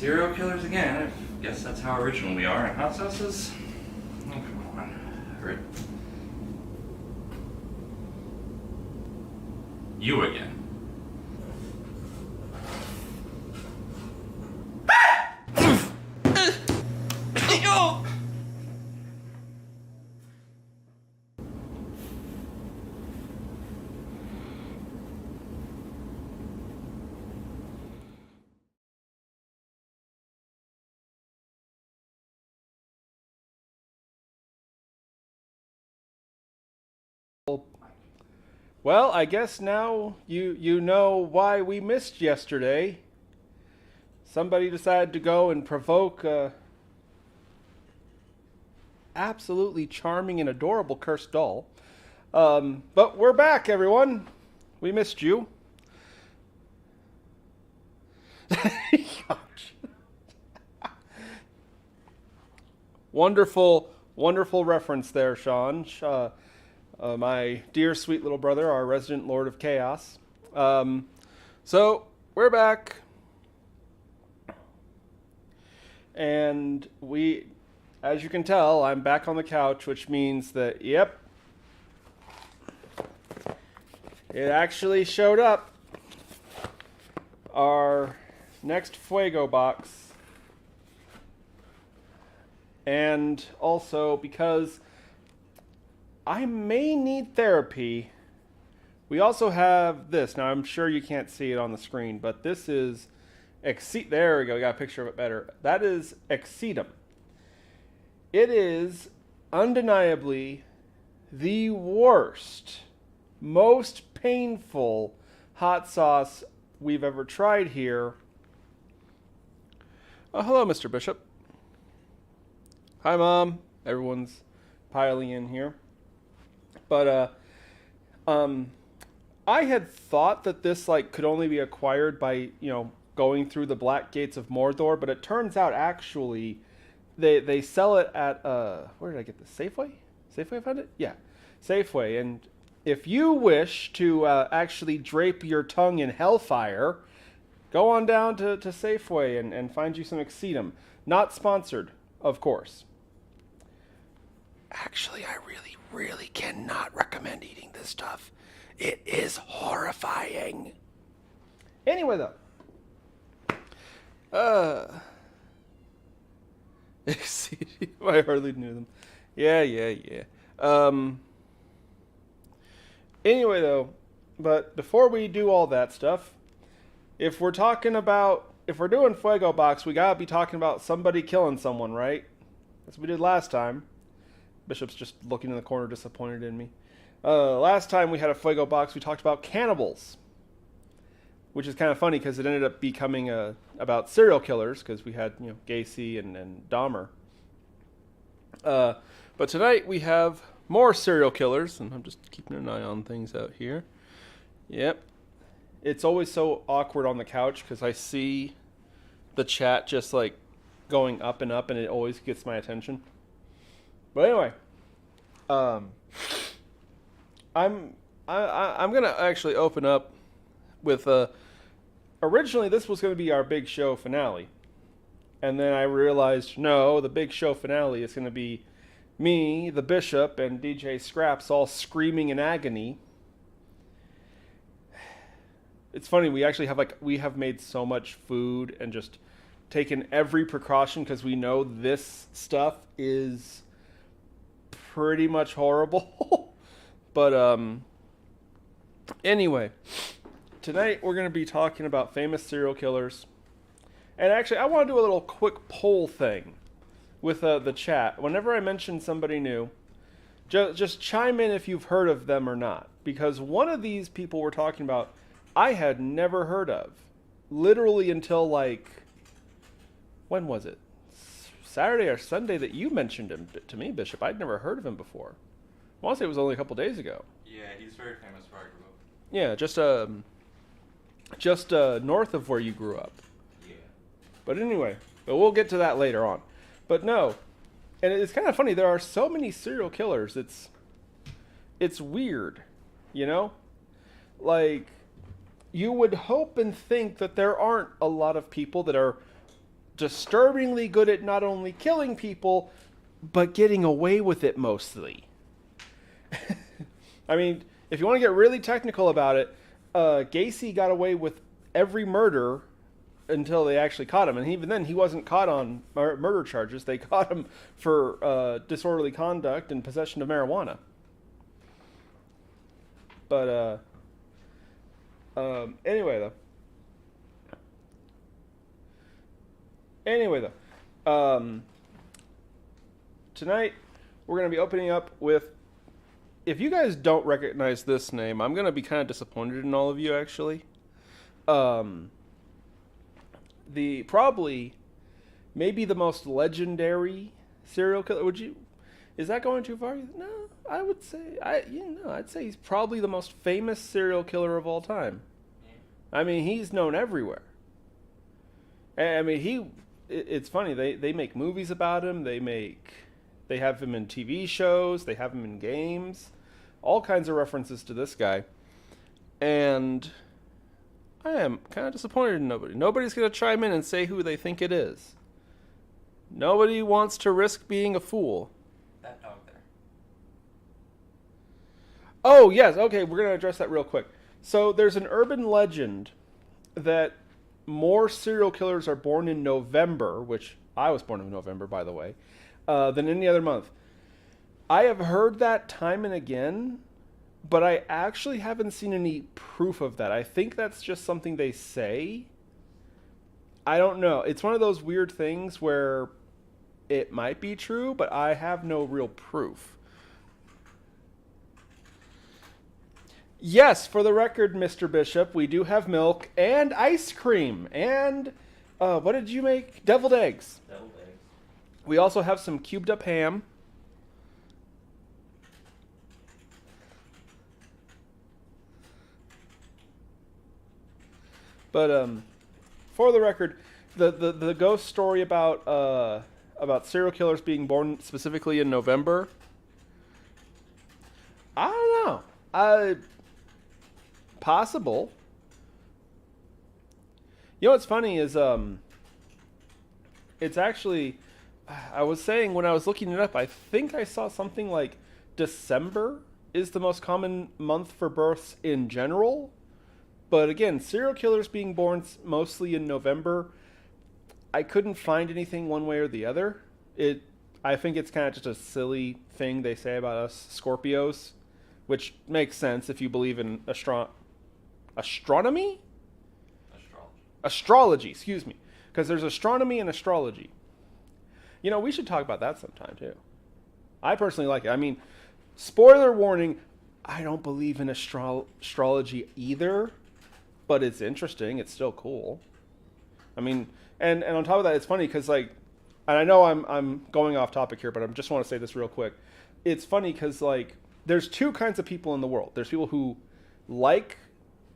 Serial killers again. I guess that's how original we are. And hot sauces? Oh, come on. Hurt. You again. Well, I guess now you know why we missed yesterday. Somebody decided to go and provoke a absolutely charming and adorable cursed doll. But we're back, everyone. We missed you. Wonderful reference there, Sean. My dear sweet little brother, our resident Lord of Chaos. So, we're back. And as you can tell, I'm back on the couch, which means that, yep, it actually showed up. Our next Fuego box. And also, because I may need therapy, we also have this. Now, I'm sure you can't see it on the screen, but this is there we go. We got a picture of it better. That is Exceedum. It is undeniably the worst, most painful hot sauce we've ever tried here. Hello, Mr. Bishop. Hi, Mom. Everyone's piling in here. But I had thought that this could only be acquired by, going through the black gates of Mordor, but it turns out actually they sell it at where did I get this? Safeway? Safeway I found it? Yeah. Safeway. And if you wish to actually drape your tongue in hellfire, go on down to Safeway and find you some Exceedum. Not sponsored, of course. Actually, I really cannot recommend eating this stuff. It is horrifying. Anyway, though. I hardly knew them. Yeah. Anyway, though, but before we do all that stuff, if we're doing Fuego Box, we gotta be talking about somebody killing someone, right? That's what we did last time. Bishop's just looking in the corner disappointed in me. Last time we had a Fuego Box, we talked about cannibals. Which is kind of funny because it ended up becoming about serial killers because we had Gacy and Dahmer. But tonight we have more serial killers, and I'm just keeping an eye on things out here. Yep. It's always so awkward on the couch because I see the chat just going up and up, and it always gets my attention. But anyway, I'm gonna actually open up with originally this was going to be our big show finale, and then I realized no, the big show finale is going to be me, the Bishop, and DJ Scraps all screaming in agony. It's funny, we actually have made so much food and just taken every precaution because we know this stuff is pretty much horrible. But anyway, tonight we're going to be talking about famous serial killers. And actually, I want to do a little quick poll thing with the chat. Whenever I mention somebody new, just chime in if you've heard of them or not. Because one of these people we're talking about, I had never heard of. Literally until when was it? Saturday or Sunday that you mentioned him to me, Bishop. I'd never heard of him before. I want to say it was only a couple days ago. Yeah, he's very famous where I grew up. Yeah, just north of where you grew up. Yeah. But anyway, we'll get to that later on. But no, and it's kind of funny. There are so many serial killers. It's weird, you would hope and think that there aren't a lot of people that are disturbingly good at not only killing people, but getting away with it mostly. I mean, if you want to get really technical about it, Gacy got away with every murder until they actually caught him. And even then, he wasn't caught on murder charges. They caught him for disorderly conduct and possession of marijuana. But anyway, though. Tonight we're going to be opening up with. If you guys don't recognize this name, I'm going to be kind of disappointed in all of you, actually. Maybe the most legendary serial killer. Is that going too far? No, I would say, I'd say he's probably the most famous serial killer of all time. I mean, he's known everywhere. I mean, it's funny, they make movies about him, they have him in TV shows, they have him in games, all kinds of references to this guy. And I am kind of disappointed in nobody. Nobody's going to chime in and say who they think it is. Nobody wants to risk being a fool. That dog there. Oh, yes. Okay, we're going to address that real quick. So there's an urban legend that more serial killers are born in November, which I was born in November, by the way, than any other month. I have heard that time and again, but I actually haven't seen any proof of that. I think that's just something they say. I don't know. It's one of those weird things where it might be true, but I have no real proof. Yes, for the record, Mr. Bishop, we do have milk and ice cream and what did you make? Deviled eggs. Deviled eggs. We also have some cubed up ham. But for the record, the ghost story about serial killers being born specifically in November, I don't know. Possible. You know what's funny is it's actually, I was saying when I was looking it up, I think I saw something like December is the most common month for births in general. But again, serial killers being born mostly in November, I couldn't find anything one way or the other. I think it's kind of just a silly thing they say about us Scorpios, which makes sense if you believe in astronomy? Astrology, excuse me. Because there's astronomy and astrology. You know, we should talk about that sometime, too. I personally like it. I mean, spoiler warning, I don't believe in astrology either, but it's interesting. It's still cool. I mean, and on top of that, it's funny because, like, and I know I'm going off topic here, but I just want to say this real quick. It's funny because, like, there's two kinds of people in the world. There's people who like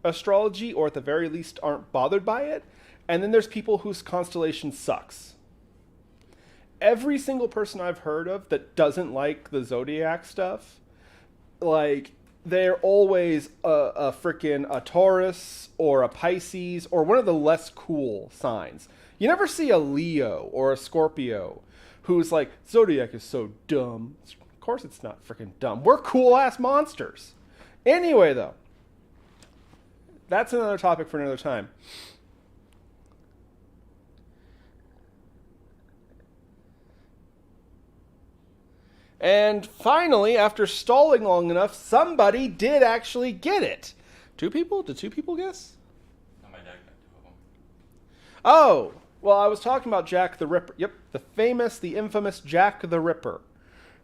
astrology or at the very least aren't bothered by it. And then there's people whose constellation sucks. Every single person I've heard of that doesn't like the zodiac stuff, like, they're always a Taurus or a Pisces or one of the less cool signs. You never see a Leo or a Scorpio who's like, zodiac is so dumb. Of course it's not freaking dumb. We're cool-ass monsters. Anyway, though, that's another topic for another time. And finally, after stalling long enough, somebody did actually get it. Two people? Did two people guess? No, my dad got two of them. Oh, well, I was talking about Jack the Ripper. Yep, the infamous Jack the Ripper.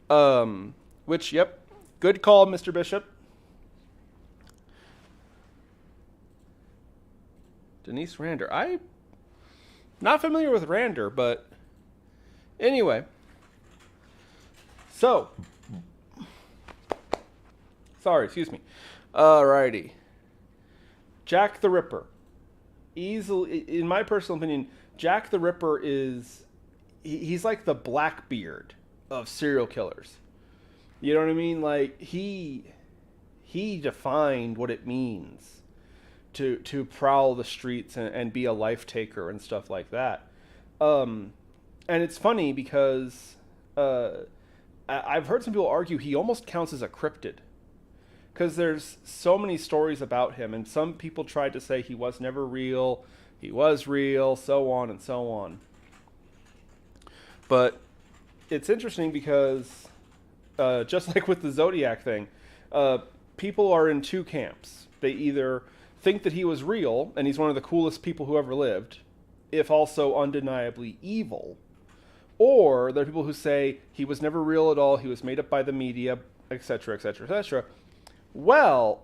Yep, good call, Mr. Bishop. Denise Rander. I'm not familiar with Rander, but anyway. So, sorry, excuse me. Alrighty. Jack the Ripper. Easily, in my personal opinion, Jack the Ripper he's like the Blackbeard of serial killers. You know what I mean? Like, he defined what it means to prowl the streets and be a life taker and stuff like that. And it's funny because I've heard some people argue he almost counts as a cryptid because there's so many stories about him, and some people tried to say he was never real, he was real, so on and so on. But it's interesting because just like with the Zodiac thing, people are in two camps. They either think that he was real and he's one of the coolest people who ever lived, if also undeniably evil, or there are people who say he was never real at all, he was made up by the media, etc., etc., etc. Well,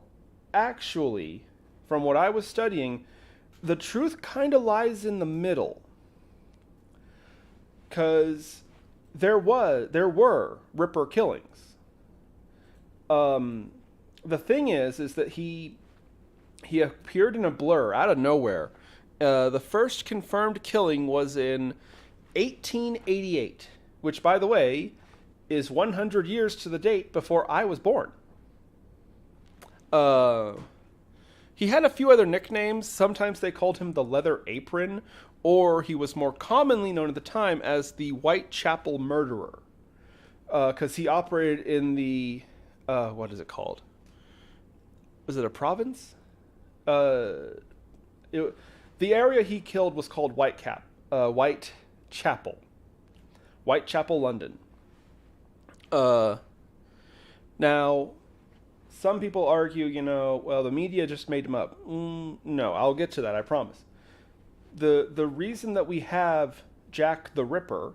actually, from what I was studying, the truth kind of lies in the middle. Because there were Ripper killings. The thing is that he appeared in a blur out of nowhere. The first confirmed killing was in 1888, which, by the way, is 100 years to the date before I was born. He had a few other nicknames. Sometimes they called him the Leather Apron, or he was more commonly known at the time as the Whitechapel Murderer, because he operated in the, what is it called? Was it a province? The area he killed was called Whitechapel, London. Now, some people argue, well, the media just made him up. No, I'll get to that, I promise. The reason that we have Jack the Ripper,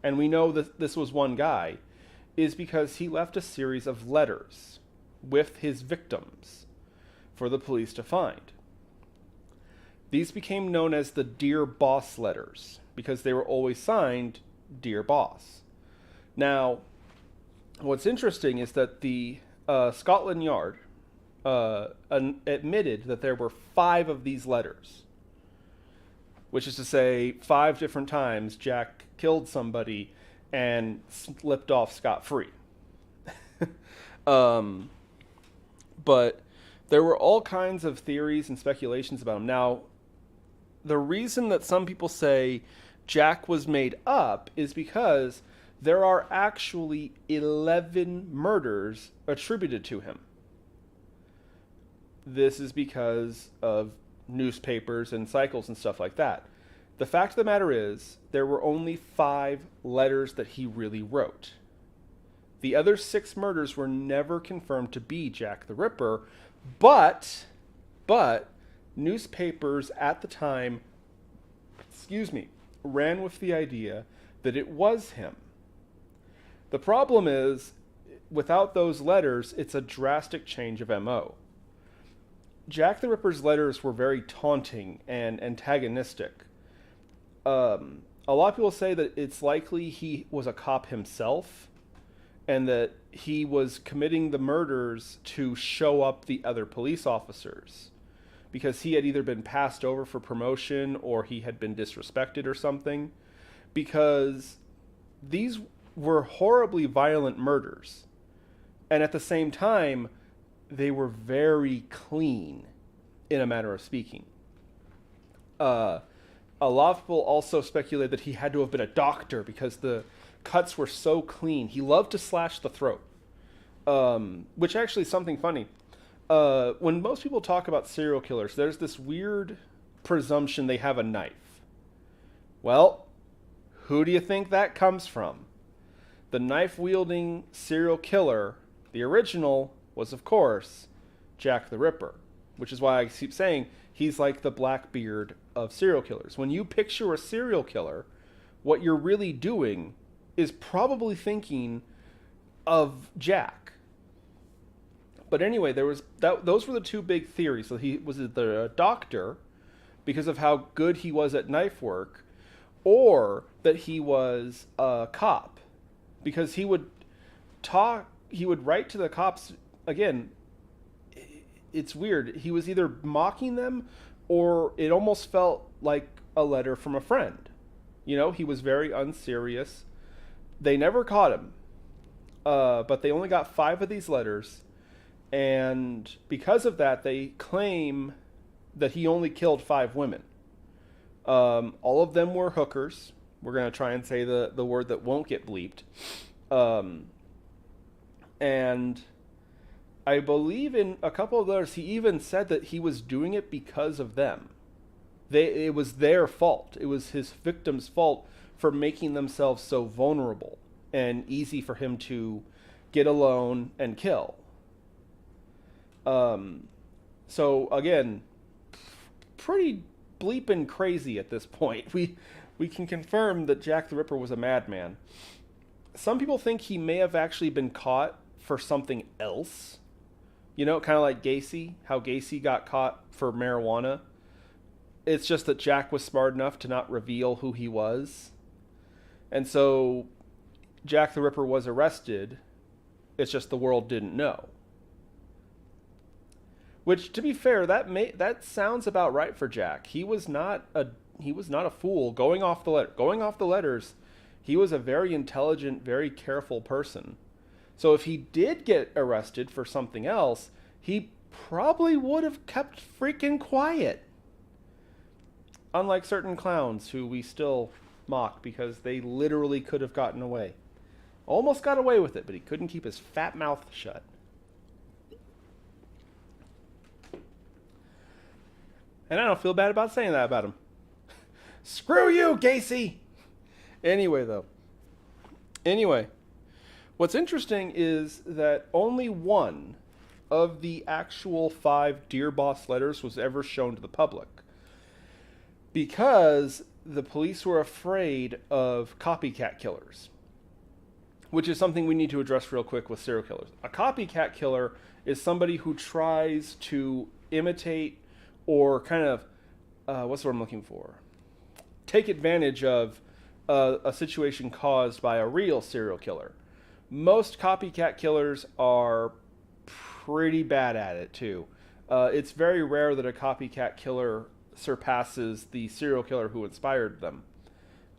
and we know that this was one guy, is because he left a series of letters with his victims for the police to find. These became known as the Dear Boss letters because they were always signed Dear Boss. Now, what's interesting is that the Scotland Yard admitted that there were 5 of these letters, which is to say 5 different times Jack killed somebody and slipped off scot-free. But there were all kinds of theories and speculations about him. Now, the reason that some people say Jack was made up is because there are actually 11 murders attributed to him. This is because of newspapers and cycles and stuff like that. The fact of the matter is, there were only 5 letters that he really wrote. The other 6 murders were never confirmed to be Jack the Ripper, but newspapers at the time, ran with the idea that it was him. The problem is, without those letters, it's a drastic change of MO. Jack the Ripper's letters were very taunting and antagonistic. A lot of people say that it's likely he was a cop himself, and that he was committing the murders to show up the other police officers, because he had either been passed over for promotion or he had been disrespected or something, because these were horribly violent murders. And at the same time, they were very clean, in a manner of speaking. A lot of people also speculate that he had to have been a doctor because the cuts were so clean. He loved to slash the throat, which actually is something funny. When most people talk about serial killers, there's this weird presumption they have a knife. Well, who do you think that comes from? The knife-wielding serial killer, the original, was, of course, Jack the Ripper, which is why I keep saying he's like the Blackbeard of serial killers. When you picture a serial killer, what you're really doing is probably thinking of Jack. But anyway, those were the 2 big theories. So he was either a doctor because of how good he was at knife work, or that he was a cop because he would write to the cops. Again, it's weird. He was either mocking them, or it almost felt like a letter from a friend. He was very unserious. They never caught him, but they only got 5 of these letters, and because of that, they claim that he only killed 5 women. All of them were hookers. We're going to try and say the word that won't get bleeped. And I believe in a couple of those, he even said that he was doing it because of them. It was their fault. It was his victims' fault for making themselves so vulnerable and easy for him to get alone and kill. So again, pretty bleeping crazy at this point. We can confirm that Jack the Ripper was a madman. Some people think he may have actually been caught for something else. You know, kind of like Gacy, how Gacy got caught for marijuana. It's just that Jack was smart enough to not reveal who he was. And so Jack the Ripper was arrested. It's just the world didn't know. Which, to be fair, that sounds about right for Jack. He was not a fool. Going off the letters, he was a very intelligent, very careful person. So if he did get arrested for something else, he probably would have kept freaking quiet. Unlike certain clowns who we still mock because they literally could have gotten away. Almost got away with it, but he couldn't keep his fat mouth shut. And I don't feel bad about saying that about him. Screw you, Gacy! Anyway, what's interesting is that only one of the actual 5 Dear Boss letters was ever shown to the public. Because the police were afraid of copycat killers. Which is something we need to address real quick with serial killers. A copycat killer is somebody who tries to imitate or kind of, what's the word I'm looking for? Take advantage of a situation caused by a real serial killer. Most copycat killers are pretty bad at it too. It's very rare that a copycat killer surpasses the serial killer who inspired them.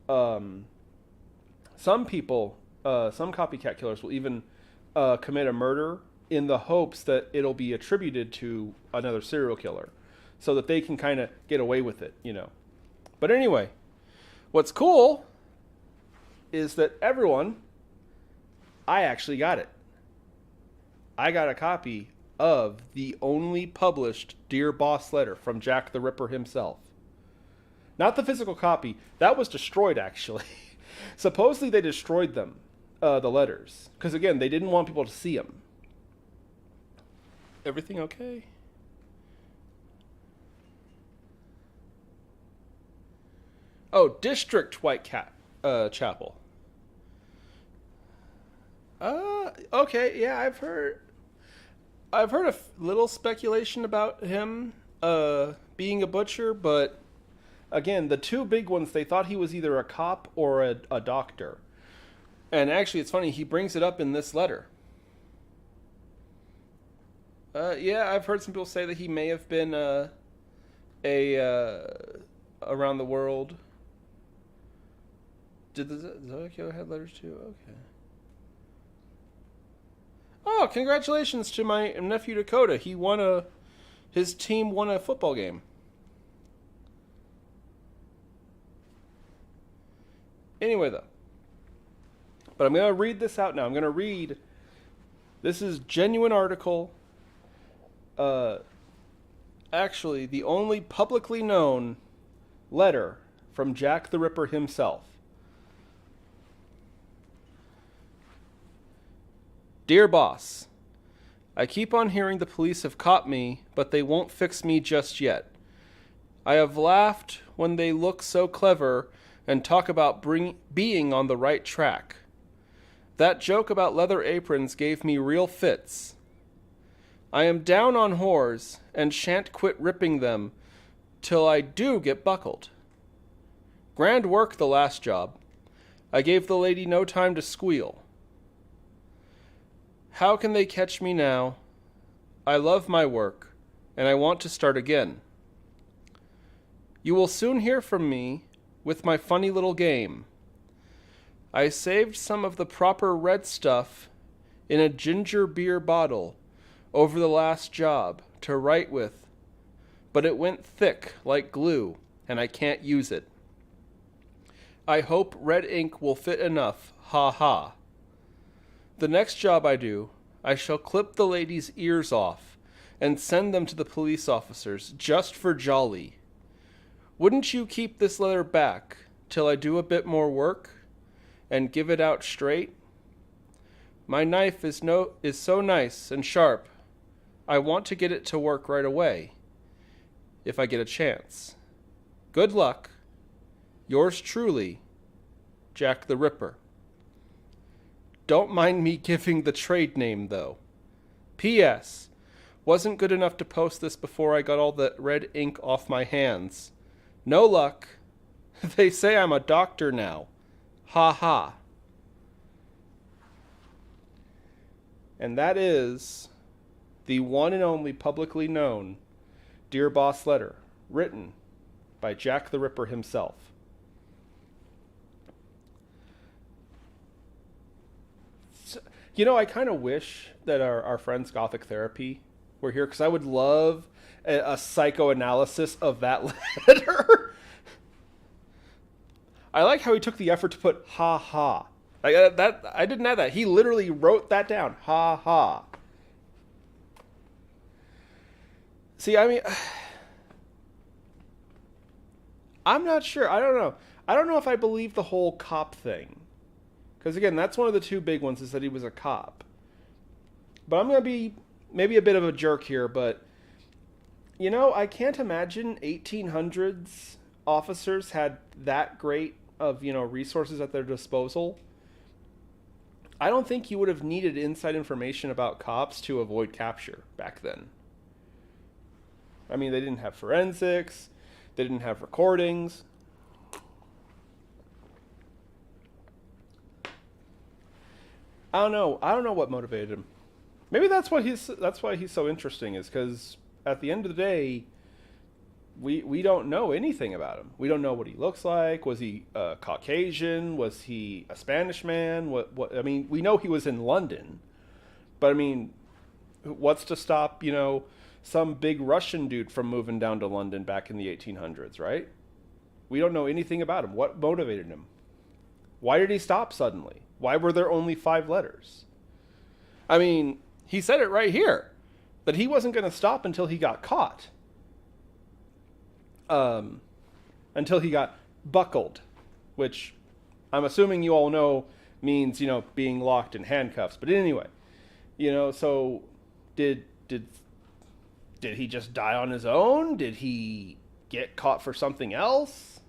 Some copycat killers will even commit a murder in the hopes that it'll be attributed to another serial killer, so that they can kind of get away with it, you know. But anyway, what's cool is that I actually got it. I got a copy of the only published Dear Boss letter from Jack the Ripper himself. Not the physical copy. That was destroyed, actually. Supposedly they destroyed them, the letters. Because, again, they didn't want people to see them. Everything okay? Oh, District Chapel. Okay, yeah, I've heard a little speculation about him being a butcher, but again, the two big ones, they thought he was either a cop or a doctor. And actually, it's funny, he brings it up in this letter. Yeah, I've heard some people say that he may have been around the world. Did the Zodiac Killer have letters too? Okay. Oh, congratulations to my nephew Dakota. His team won a football game. Anyway, though. But I'm going to read this out now. I'm going to read. This is genuine article. Actually, the only publicly known letter from Jack the Ripper himself. Dear Boss, I keep on hearing the police have caught me, but they won't fix me just yet. I have laughed when they look so clever and talk about being on the right track. That joke about leather aprons gave me real fits. I am down on whores and shan't quit ripping them till I do get buckled. Grand work the last job. I gave the lady no time to squeal. How can they catch me now? I love my work, and I want to start again. You will soon hear from me with my funny little game. I saved some of the proper red stuff in a ginger beer bottle over the last job to write with, but it went thick like glue and I can't use it. I hope red ink will fit enough, ha ha. The next job I do, I shall clip the ladies' ears off and send them to the police officers just for jolly. Wouldn't you keep this letter back till I do a bit more work and give it out straight? My knife is so nice and sharp. I want to get it to work right away, if I get a chance. Good luck. Yours truly, Jack the Ripper. Don't mind me giving the trade name, though. P.S. Wasn't good enough to post this before I got all the red ink off my hands. No luck. They say I'm a doctor now. Ha ha. And that is the one and only publicly known Dear Boss letter, written by Jack the Ripper himself. So, I kind of wish that our friends Gothic Therapy were here, because I would love a psychoanalysis of that letter. I like how he took the effort to put ha ha. Like that, I didn't have that. He literally wrote that down. Ha ha. See, I mean, I'm not sure. I don't know. I don't know if I believe the whole cop thing. Because again, that's one of the two big ones, is that he was a cop. But I'm going to be maybe a bit of a jerk here, but I can't imagine 1800s officers had that great of, resources at their disposal. I don't think you would have needed inside information about cops to avoid capture back then. I mean, they didn't have forensics. They didn't have recordings. I don't know. I don't know what motivated him. Maybe that's why he's so interesting, is because at the end of the day, we don't know anything about him. We don't know what he looks like. Was he Caucasian? Was he a Spanish man? What? I mean, we know he was in London, but I mean, what's to stop, some big Russian dude from moving down to London back in the 1800s, right? We don't know anything about him. What motivated him? Why did he stop suddenly? Why were there only 5 letters? I mean, he said it right here, that he wasn't going to stop until he got caught. Until he got buckled, which I'm assuming you all know means, being locked in handcuffs. But anyway, so did he just die on his own? Did he get caught for something else?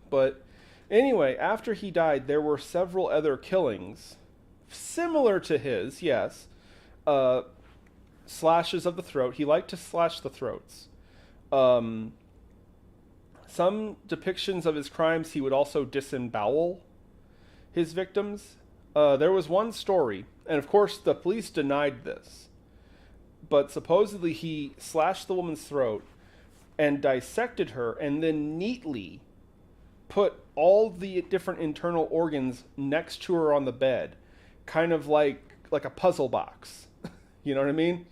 But anyway, after he died, there were several other killings similar to his, yes. Slashes of the throat. He liked to slash the throats. Some depictions of his crimes, he would also disembowel his victims. There was one story, and of course the police denied this, but supposedly he slashed the woman's throat and dissected her, and then neatly put all the different internal organs next to her on the bed, kind of like a puzzle box. You know what I mean?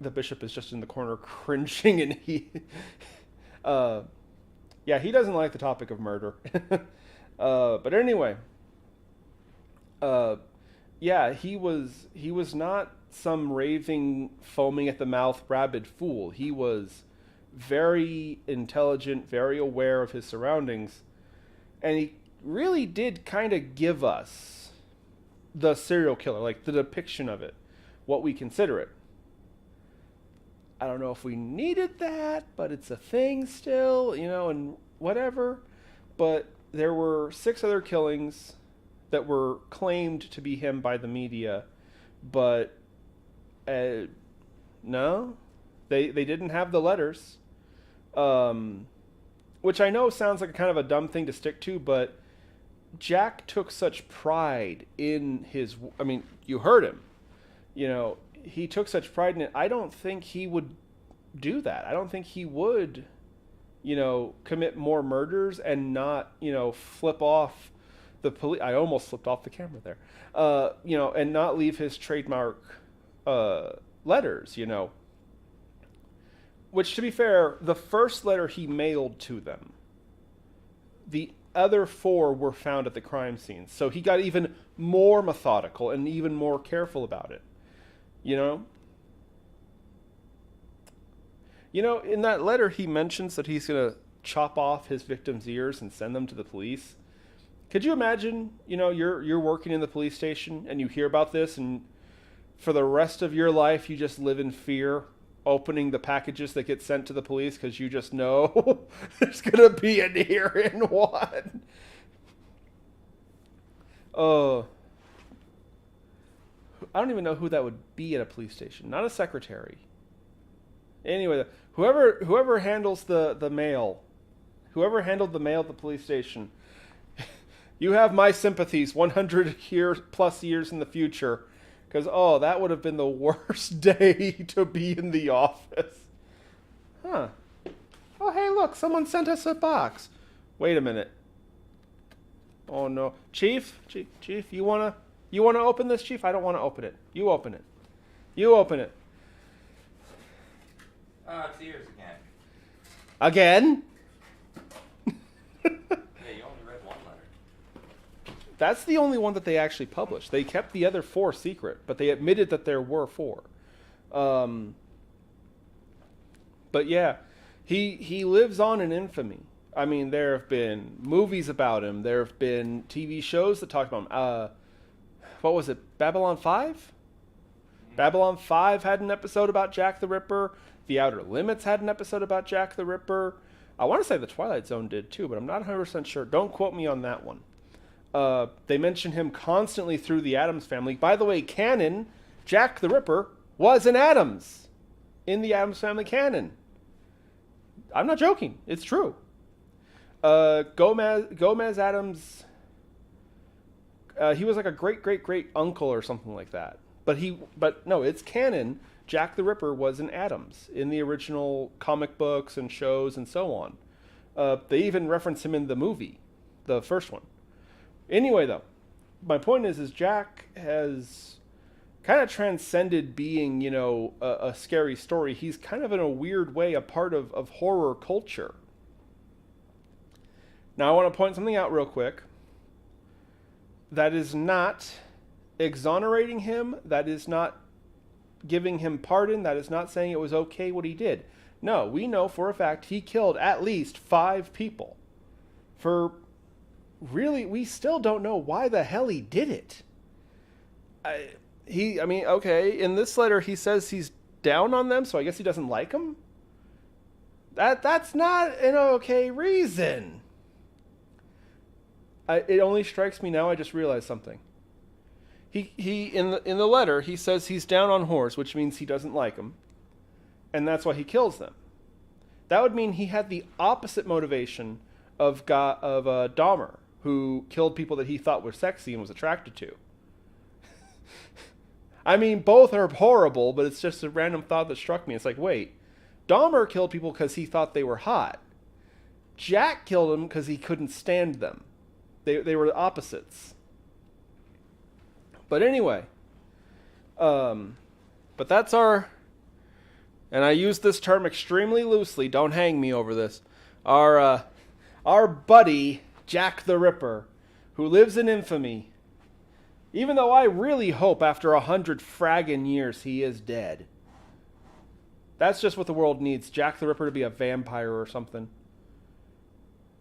The bishop is just in the corner cringing, and he doesn't like the topic of murder. But anyway, he was not some raving, foaming at the mouth, rabid fool. He was very intelligent, very aware of his surroundings, and he really did kind of give us the serial killer, like the depiction of it, what we consider it. I don't know if we needed that, but it's a thing still, and whatever. But there were 6 other killings that were claimed to be him by the media, but no, they didn't have the letters, which I know sounds like a kind of a dumb thing to stick to, but Jack took such pride in his, I mean, you heard him, he took such pride in it. I don't think he would do that. I don't think he would, commit more murders and not, flip off the police. I almost flipped off the camera there. And not leave his trademark letters, Which, to be fair, the first letter he mailed to them. The other 4 were found at the crime scene. So he got even more methodical and even more careful about it. You know? You know, in that letter, he mentions that he's going to chop off his victims' ears and send them to the police. Could you imagine, you know, you're working in the police station and you hear about this, and for the rest of your life you just live in fear, opening the packages that get sent to the police because you just know there's going to be an ear in one. I don't even know who that would be at a police station. Not a secretary. Anyway, whoever handles the mail, whoever handled the mail at the police station, you have my sympathies 100 plus years in the future. Because, that would have been the worst day to be in the office. Huh. Oh, hey, look, someone sent us a box. Wait a minute. Oh, no. Chief, you wanna open this, Chief? I don't want to open it. You open it. You open it. It's yours again. Again? Yeah, you only read one letter. That's the only one that they actually published. They kept the other 4 secret, but they admitted that there were 4. But yeah, he lives on in infamy. I mean, there have been movies about him. There have been TV shows that talked about him. What was it? Babylon 5? Mm-hmm. Babylon 5 had an episode about Jack the Ripper. The Outer Limits had an episode about Jack the Ripper. I want to say The Twilight Zone did too, but I'm not 100% sure. Don't quote me on that one. They mention him constantly through the Addams Family. By the way, canon, Jack the Ripper was an Addams in the Addams Family canon. I'm not joking. It's true. Gomez Addams, he was like a great uncle or something like that. But no, it's canon. Jack the Ripper was an Addams in the original comic books and shows and so on. They even reference him in the movie, the first one. Anyway, though, my point is Jack has kind of transcended being, a scary story. He's kind of, in a weird way, a part of horror culture. Now, I want to point something out real quick. That is not exonerating him. That is not giving him pardon. That is not saying it was okay what he did. No, we know for a fact he killed at least 5 people. We still don't know why the hell he did it. Okay, in this letter he says he's down on them, so I guess he doesn't like them? That's not an okay reason. It only strikes me now, I just realized something. He in the letter, he says he's down on whores, which means he doesn't like them. And that's why he kills them. That would mean he had the opposite motivation of Dahmer, who killed people that he thought were sexy and was attracted to. I mean, both are horrible, but it's just a random thought that struck me. It's like, wait, Dahmer killed people because he thought they were hot. Jack killed them because he couldn't stand them. They were the opposites. But anyway, but that's our, and I use this term extremely loosely, don't hang me over this, our buddy, Jack the Ripper, who lives in infamy, even though I really hope after 100 fragging years he is dead. That's just what the world needs, Jack the Ripper to be a vampire or something.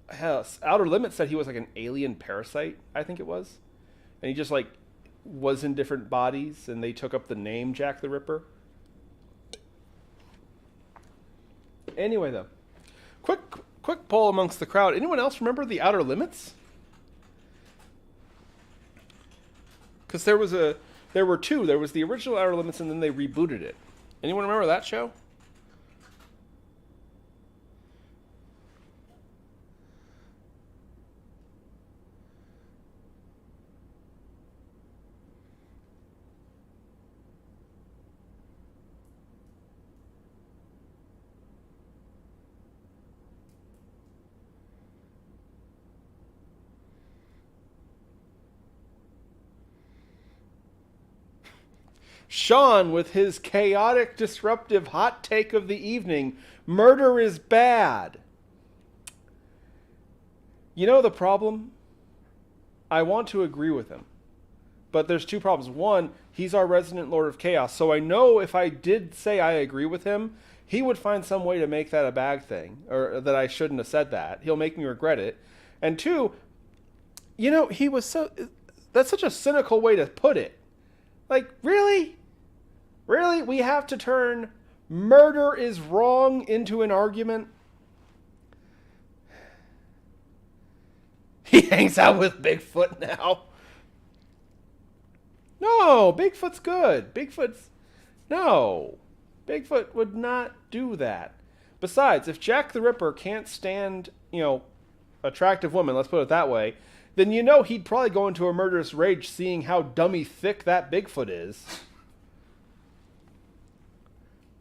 Hell, Outer Limits said he was like an alien parasite, I think it was. And he just was in different bodies, and they took up the name Jack the Ripper. Anyway, though, quick poll amongst the crowd. Anyone else remember the Outer Limits? Because there were 2. There was the original Outer Limits, and then they rebooted it. Anyone remember that show? Sean with his chaotic, disruptive hot take of the evening. Murder is bad. You know the problem? I want to agree with him. But there's two problems. One, he's our resident Lord of Chaos. So I know if I did say I agree with him, he would find some way to make that a bad thing. Or that I shouldn't have said that. He'll make me regret it. And two, you know, he was so... That's such a cynical way to put it. Like, really? Really? We have to turn murder is wrong into an argument? He hangs out with Bigfoot now. No, Bigfoot's good. No. Bigfoot would not do that. Besides, if Jack the Ripper can't stand, attractive women, let's put it that way, then he'd probably go into a murderous rage seeing how dummy thick that Bigfoot is.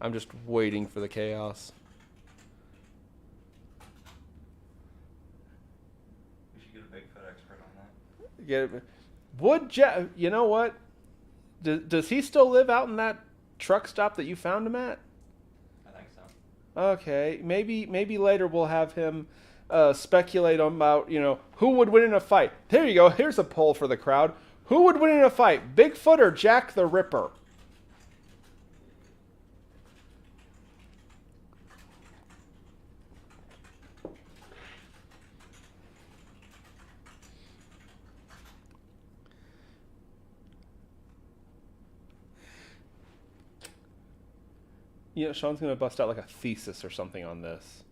I'm just waiting for the chaos. We should get a Bigfoot expert on that. Would Jack... You know what? Does he still live out in that truck stop that you found him at? I think so. Okay, maybe later we'll have him speculate about, who would win in a fight. There you go. Here's a poll for the crowd. Who would win in a fight, Bigfoot or Jack the Ripper? Sean's going to bust out like a thesis or something on this.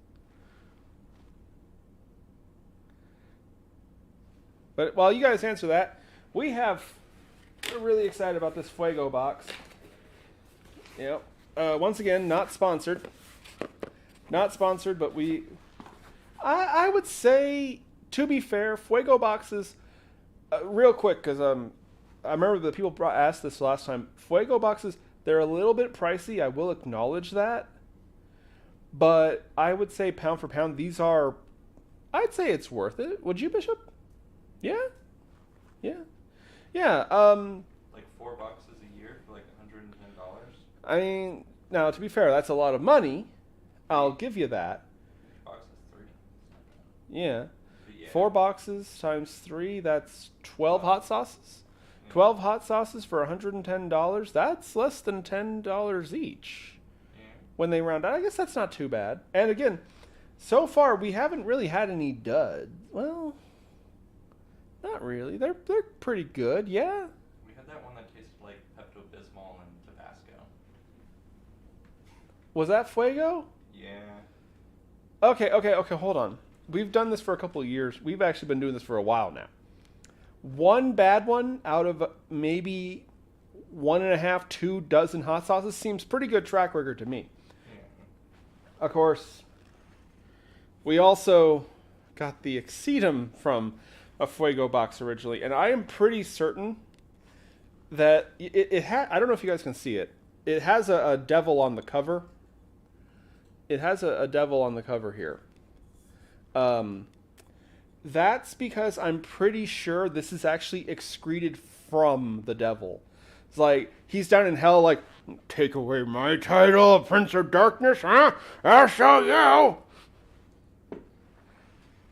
But while you guys answer that, we're really excited about this Fuego box. Yep. Once again, not sponsored. Not sponsored, but I would say, to be fair, Fuego boxes, real quick, because I remember the people asked this last time. Fuego boxes, they're a little bit pricey. I will acknowledge that. But I would say pound for pound, I'd say it's worth it. Would you, Bishop? Yeah? Yeah. Yeah. Like $4 a year for like $110? I mean, now to be fair, that's a lot of money. I'll give you that. Each box is 3. Yeah. Yeah. 4 boxes times 3, that's 12 hot sauces. 12 hot sauces for $110. That's less than $10 each. Yeah. When they round out, I guess that's not too bad. And again, so far we haven't really had any duds. Well, not really. They're pretty good. Yeah. We had that one that tasted like Pepto-Bismol and Tabasco. Was that Fuego? Yeah. Okay. Hold on. We've done this for a couple of years. We've actually been doing this for a while now. One bad one out of maybe 1.5, 2 dozen hot sauces seems pretty good track record to me. Yeah. Of course, we also got the Exceedum from a Fuego box originally, and I am pretty certain that it had, I don't know if you guys can see it. It has a devil on the cover. It has a devil on the cover here. That's because I'm pretty sure this is actually excreted from the devil. It's like, he's down in hell like, take away my title, Prince of Darkness, huh? I'll show you!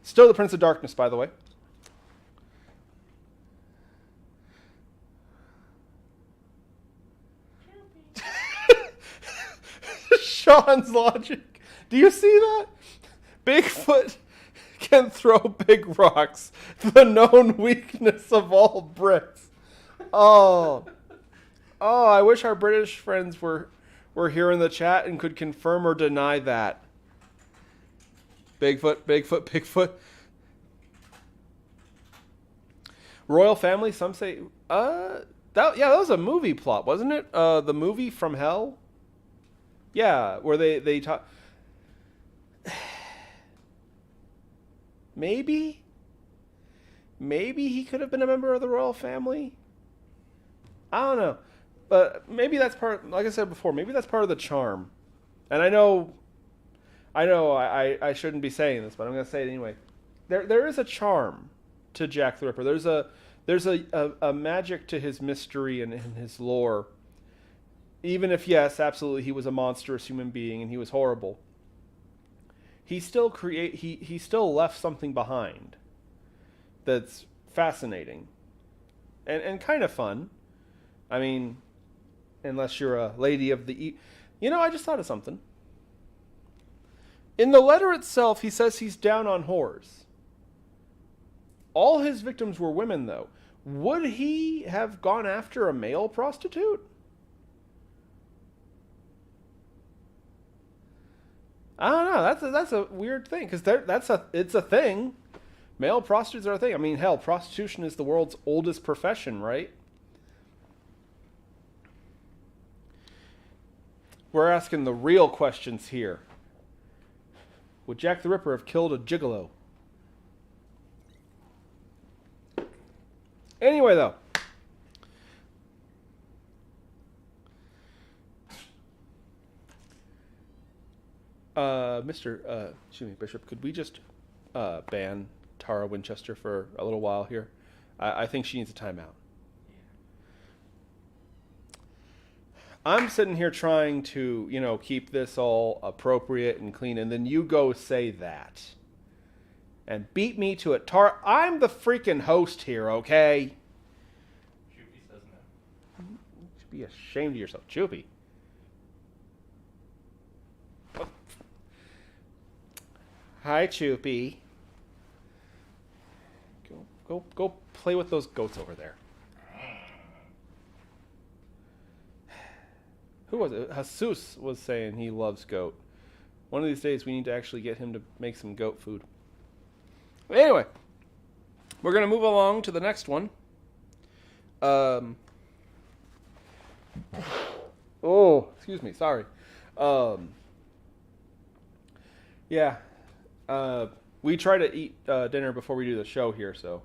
Still the Prince of Darkness, by the way. Sean's logic. Do you see that? Bigfoot can throw big rocks, the known weakness of all Brits. Oh, I wish our British friends were here in the chat and could confirm or deny that. Bigfoot. Royal family, some say, that was a movie plot, wasn't it? The movie From Hell? Yeah, where they talk. Maybe he could have been a member of the royal family. I don't know, but maybe that's part. Like I said before, maybe that's part of the charm. And I know, I shouldn't be saying this, but I'm going to say it anyway. There is a charm to Jack the Ripper. There's a magic to his mystery and his lore even if, yes, absolutely, he was a monstrous human being and he was horrible, he still he still left something behind that's fascinating and kind of fun. I mean, unless you're a lady of the... I just thought of something. In the letter itself, he says he's down on whores. All his victims were women, though. Would he have gone after a male prostitute? I don't know. That's a weird thing, because it's a thing. Male prostitutes are a thing. I mean, hell, prostitution is the world's oldest profession, right? We're asking the real questions here. Would Jack the Ripper have killed a gigolo? Anyway, though. Bishop, could we just ban Tara Winchester for a little while here? I think she needs a timeout. I'm sitting here trying to, keep this all appropriate and clean, and then you go say that. And beat me to it. Tara, I'm the freaking host here, okay? Choopy says no. You should be ashamed of yourself. Choopy. Hi, Choopy. Go play with those goats over there. Who was it? Jesus was saying he loves goat. One of these days we need to actually get him to make some goat food. Anyway, we're going to move along to the next one. Excuse me. Sorry. We try to eat dinner before we do the show here, so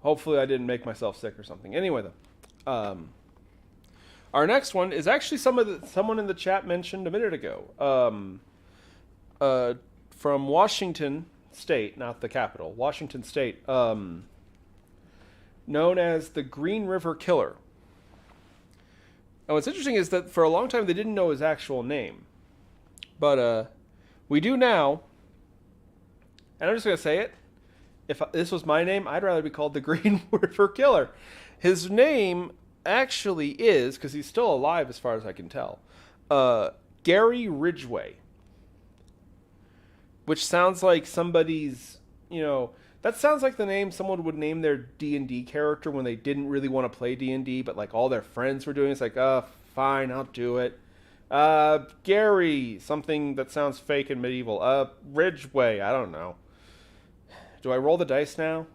hopefully I didn't make myself sick or something. Anyway, though. Our next one is actually someone in the chat mentioned a minute ago. From Washington State, not the capital, Washington State, known as the Green River Killer. And what's interesting is that for a long time they didn't know his actual name. But we do now. And I'm just going to say it. If this was my name, I'd rather be called the Green River Killer. His name actually is, because he's still alive as far as I can tell, Gary Ridgway. Which sounds like somebody's, that sounds like the name someone would name their D&D character when they didn't really want to play D&D, but like all their friends were doing it. It's like, fine, I'll do it. Gary, something that sounds fake and medieval. Ridgway, I don't know. Do I roll the dice now?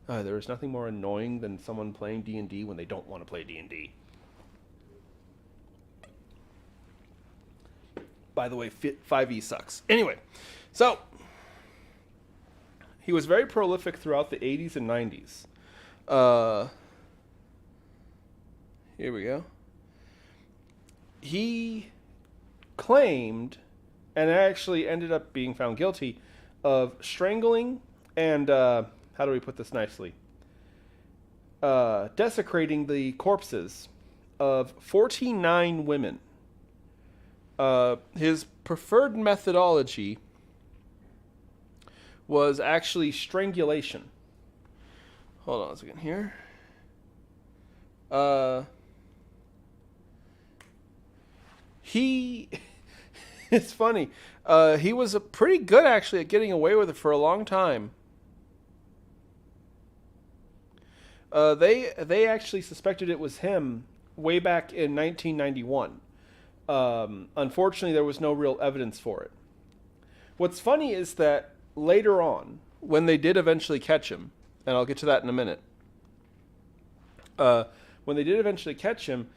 There is nothing more annoying than someone playing D&D when they don't want to play D&D. By the way, 5e sucks. Anyway, so he was very prolific throughout the 80s and 90s. Here we go. He claimed, and actually ended up being found guilty, of strangling and, how do we put this nicely? Desecrating the corpses of 49 women. His preferred methodology was actually strangulation. Hold on a second here. It's funny. He was pretty good actually at getting away with it for a long time. They actually suspected it was him way back in 1991. Unfortunately, there was no real evidence for it. What's funny is that later on, when they did eventually catch him, and I'll get to that in a minute, when they did eventually catch him,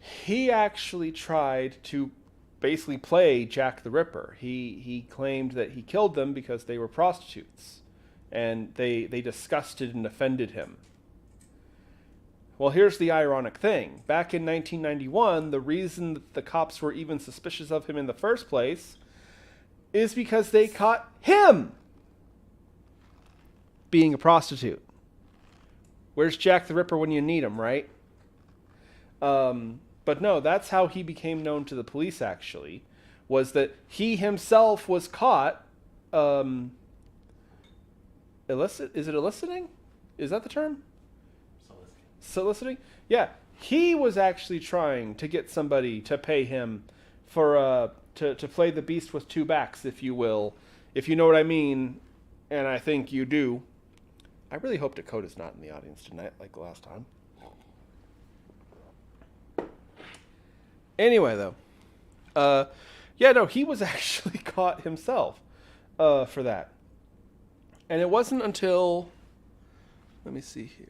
he actually tried to basically play Jack the Ripper. He claimed that he killed them because they were prostitutes, and they disgusted and offended him. Well, here's the ironic thing. Back in 1991, the reason that the cops were even suspicious of him in the first place is because they caught him being a prostitute. Where's Jack the Ripper when you need him, right? But no, that's how he became known to the police, actually, was that he himself was caught. Is it eliciting? Is that the term? Soliciting? Yeah. He was actually trying to get somebody to pay him for to play the beast with two backs, if you will. If you know what I mean, and I think you do. I really hope Dakota's not in the audience tonight like last time. Anyway, though. Yeah, no, he was actually caught himself for that. And it wasn't until... Let me see here.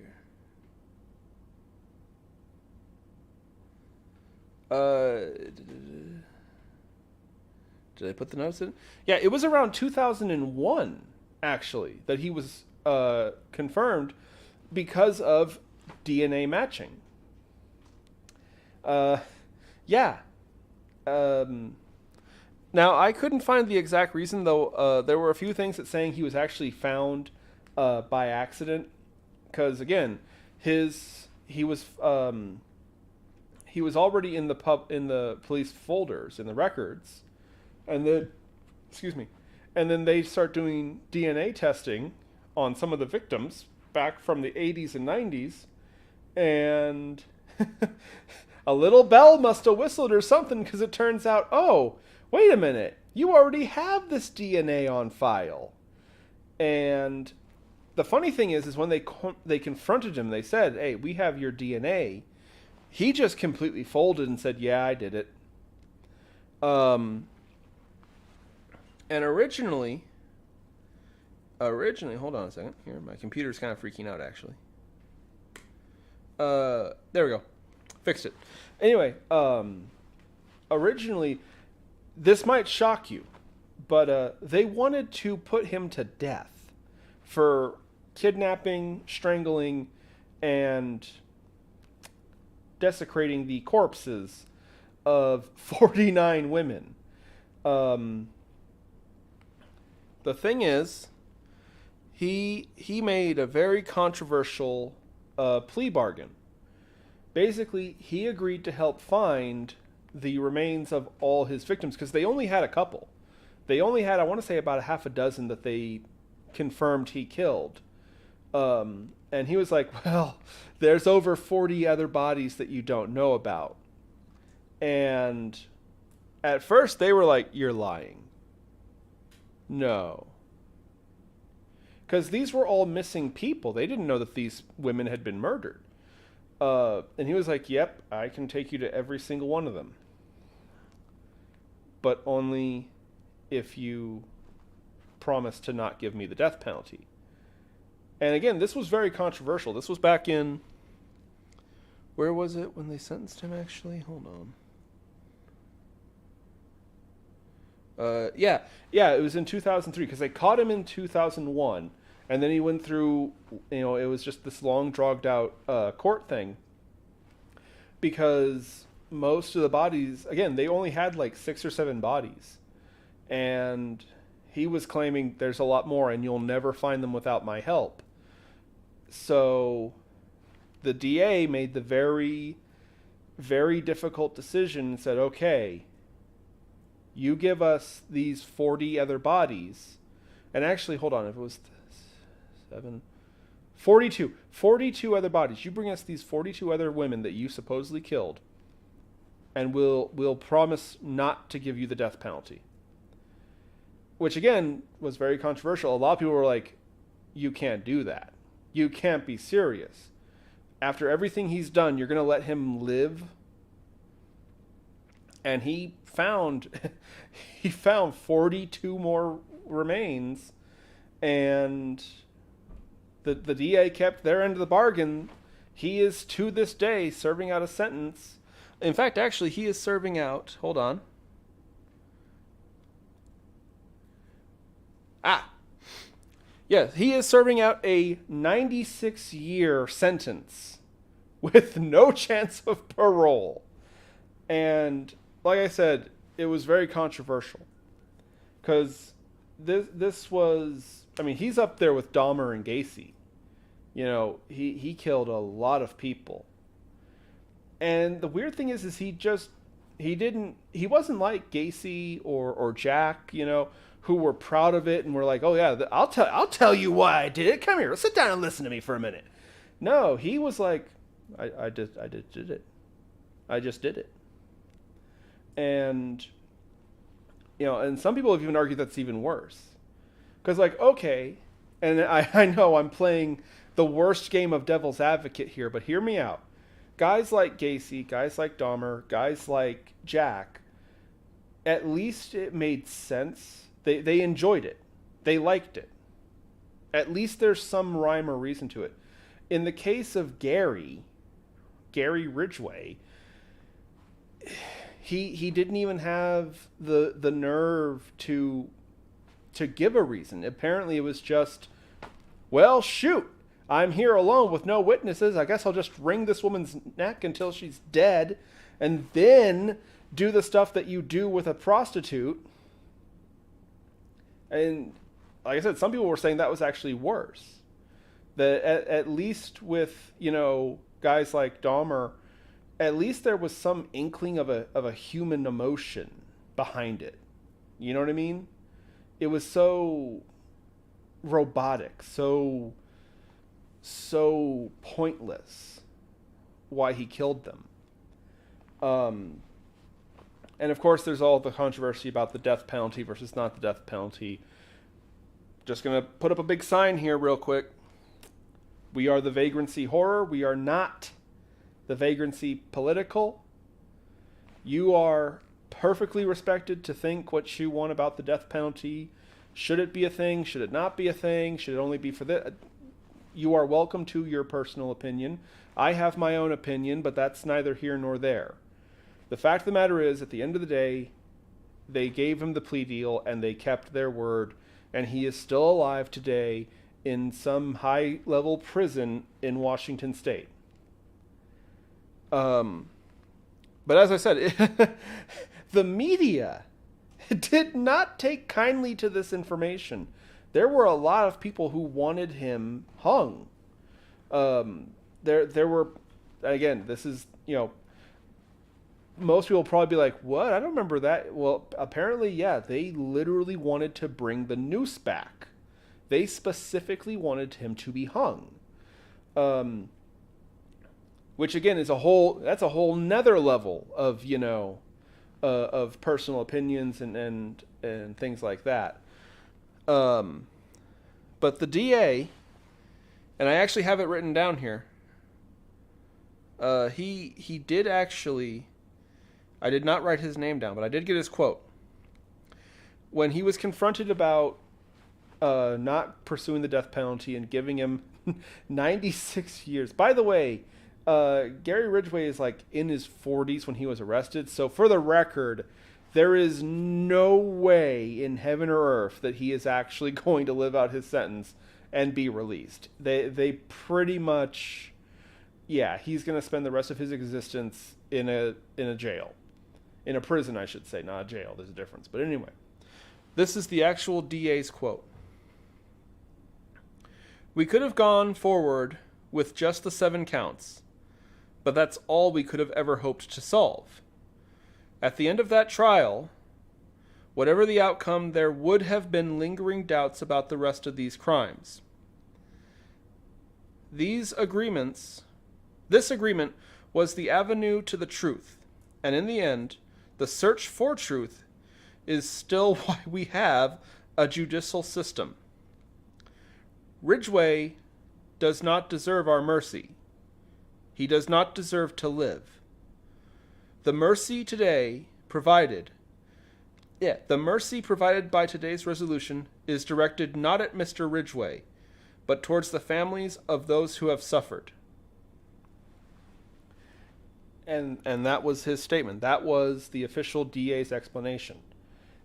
Did I put the notes in? Yeah, it was around 2001, actually, that he was confirmed because of DNA matching. Yeah. Now, I couldn't find the exact reason, though. There were a few things that saying he was actually found by accident. Because, again, he was already in the police folders, in the records. And then, and then they start doing DNA testing on some of the victims back from the 80s and 90s. And a little bell must have whistled or something, because it turns out, oh, wait a minute, you already have this DNA on file. And the funny thing is when they confronted him, they said, hey, we have your DNA. He just completely folded and said, yeah, I did it. And originally, hold on a second. Here, my computer's kind of freaking out, actually. There we go. Fixed it. Anyway, originally, this might shock you, but they wanted to put him to death for kidnapping, strangling, and desecrating the corpses of 49 women. The thing is, he made a very controversial plea bargain. Basically, he agreed to help find the remains of all his victims, because they only had a couple. They only had, I want to say, about a half a dozen that they confirmed he killed. And he was like, well, there's over 40 other bodies that you don't know about. And at first they were like, you're lying. No. Because these were all missing people. They didn't know that these women had been murdered. And he was like, yep, I can take you to every single one of them. But only if you promise to not give me the death penalty. And again, this was very controversial. This was back in... Where was it when they sentenced him, actually? Hold on. Yeah, it was in 2003, because they caught him in 2001, and then he went through, it was just this long, dragged-out court thing, because most of the bodies, again, they only had like 6 or 7 bodies, and he was claiming there's a lot more, and you'll never find them without my help. So the DA made the very, very difficult decision and said, okay, you give us these 40 other bodies. And actually, hold on, if it was 42 other bodies. You bring us these 42 other women that you supposedly killed, and we'll promise not to give you the death penalty. Which, again, was very controversial. A lot of people were like, you can't do that. You can't be serious. After everything he's done, you're going to let him live? And he found 42 more remains, and the DA kept their end of the bargain. He is, to this day, serving out a sentence. In fact, actually, he is serving out... Hold on. Yes, he is serving out a 96-year sentence with no chance of parole. And like I said, it was very controversial. Because this was... I mean, he's up there with Dahmer and Gacy. He killed a lot of people. And the weird thing is he wasn't like Gacy or Jack, who were proud of it and were like, oh yeah, I'll tell you why I did it. Come here, sit down and listen to me for a minute. No, he was like, I did it. I just did it. And and some people have even argued that's even worse. Because like, okay, and I know I'm playing the worst game of devil's advocate here, but hear me out. Guys like Gacy, guys like Dahmer, guys like Jack, at least it made sense. They enjoyed it. They liked it. At least there's some rhyme or reason to it. In the case of Gary Ridgway, he didn't even have the nerve to give a reason. Apparently it was just, well, shoot, I'm here alone with no witnesses. I guess I'll just wring this woman's neck until she's dead and then do the stuff that you do with a prostitute. And like I said, some people were saying that was actually worse. That at least with, guys like Dahmer, at least there was some inkling of a human emotion behind it. You know what I mean? It was so robotic, so pointless why he killed them. And of course there's all the controversy about the death penalty versus not the death penalty. Just gonna put up a big sign here real quick. We are the Vagrancy Horror. We are not the Vagrancy Political. You are perfectly respected to think what you want about the death penalty. Should it be a thing? Should it not be a thing? Should it only be for this? You are welcome to your personal opinion. I have my own opinion, but that's neither here nor there. The fact of the matter is, at the end of the day, they gave him the plea deal and they kept their word, and he is still alive today in some high-level prison in Washington State. But as I said, the media did not take kindly to this information. There were a lot of people who wanted him hung. There were, again, this is, most people will probably be like, what? I don't remember that. Well, apparently, yeah, they literally wanted to bring the noose back. They specifically wanted him to be hung. Which again is that's a whole nother level of, of personal opinions and things like that. But the DA, and I actually have it written down here, he did actually, I did not write his name down, but I did get his quote. When he was confronted about not pursuing the death penalty and giving him 96 years. By the way, Gary Ridgway is like in his 40s when he was arrested. So for the record, there is no way in heaven or earth that he is actually going to live out his sentence and be released. They pretty much, yeah, he's going to spend the rest of his existence in a jail. In a prison, I should say, not a jail. There's a difference. But anyway, this is the actual DA's quote. We could have gone forward with just the 7 counts, but that's all we could have ever hoped to solve. At the end of that trial, whatever the outcome, there would have been lingering doubts about the rest of these crimes. This agreement was the avenue to the truth, and in the end, the search for truth is still why we have a judicial system. Ridgway does not deserve our mercy. He does not deserve to live. The mercy provided by today's resolution is directed not at Mr. Ridgway, but towards the families of those who have suffered. And that was his statement. That was the official DA's explanation.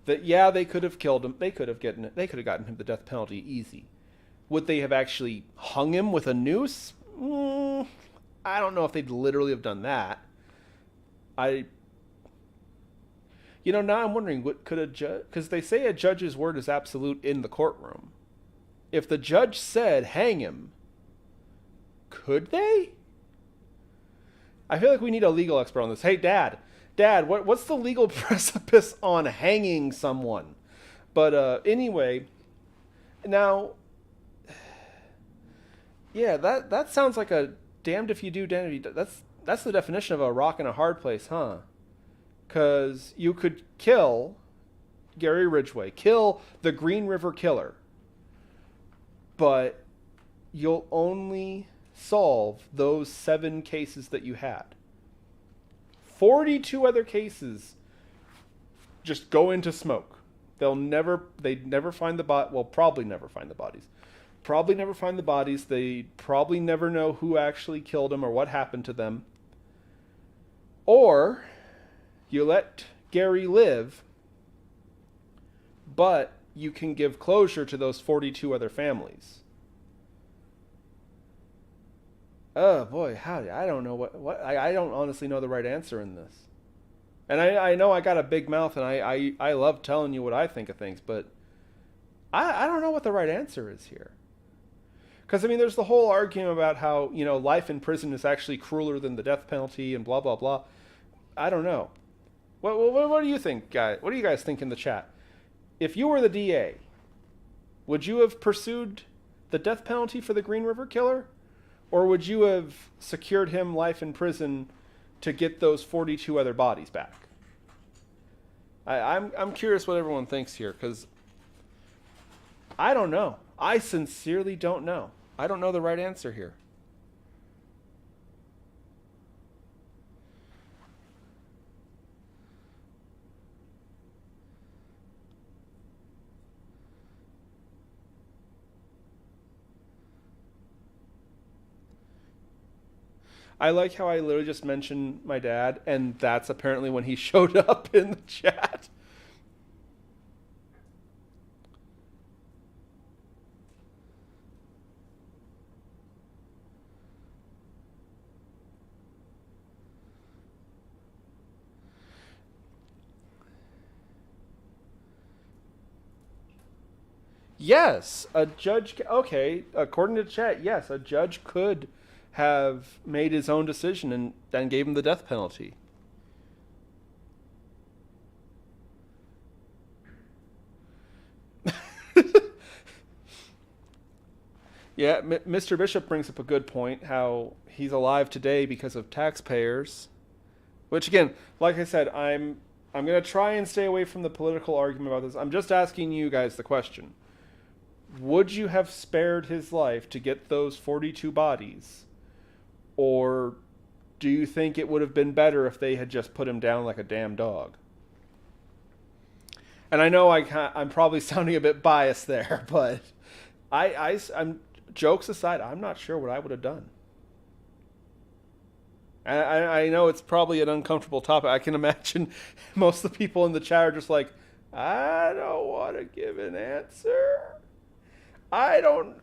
That yeah, they could have killed him. They could have gotten him the death penalty easy. Would they have actually hung him with a noose? I don't know if they'd literally have done that. Now I'm wondering, what could a judge... Because they say a judge's word is absolute in the courtroom. If the judge said, hang him, could they? I feel like we need a legal expert on this. Hey, Dad, what's the legal precipice on hanging someone? But anyway, now, yeah, that sounds like a damned if you do, damned if you do. That's the definition of a rock and a hard place, huh? Because you could kill Gary Ridgway, kill the Green River Killer, but you'll only solve those 7 cases that you had. 42 other cases just go into smoke. They'd never find the probably never find the bodies. Probably never find the bodies. They probably never know who actually killed them or what happened to them. Or you let Gary live, but you can give closure to those 42 other families. Oh boy, howdy. I don't know I don't honestly know the right answer in this. And I know I got a big mouth and I love telling you what I think of things, but I don't know what the right answer is here. Because, I mean, there's the whole argument about how, life in prison is actually crueler than the death penalty and blah, blah, blah. I don't know. What do you think, guys? What do you guys think in the chat? If you were the DA, would you have pursued the death penalty for the Green River Killer? Or would you have secured him life in prison to get those 42 other bodies back? I'm curious what everyone thinks here, because I don't know. I sincerely don't know. I don't know the right answer here. I like how I literally just mentioned my dad, and that's apparently when he showed up in the chat. Yes, a judge. Okay, according to chat, yes, a judge could have made his own decision and gave him the death penalty. Yeah, Mr. Bishop brings up a good point, how he's alive today because of taxpayers. Which, again, like I said, I'm going to try and stay away from the political argument about this. I'm just asking you guys the question. Would you have spared his life to get those 42 bodies? Or do you think it would have been better if they had just put him down like a damn dog? And I know I'm probably sounding a bit biased there, but I'm jokes aside, I'm not sure what I would have done. And I know it's probably an uncomfortable topic. I can imagine most of the people in the chat are just like, I don't want to give an answer. I don't.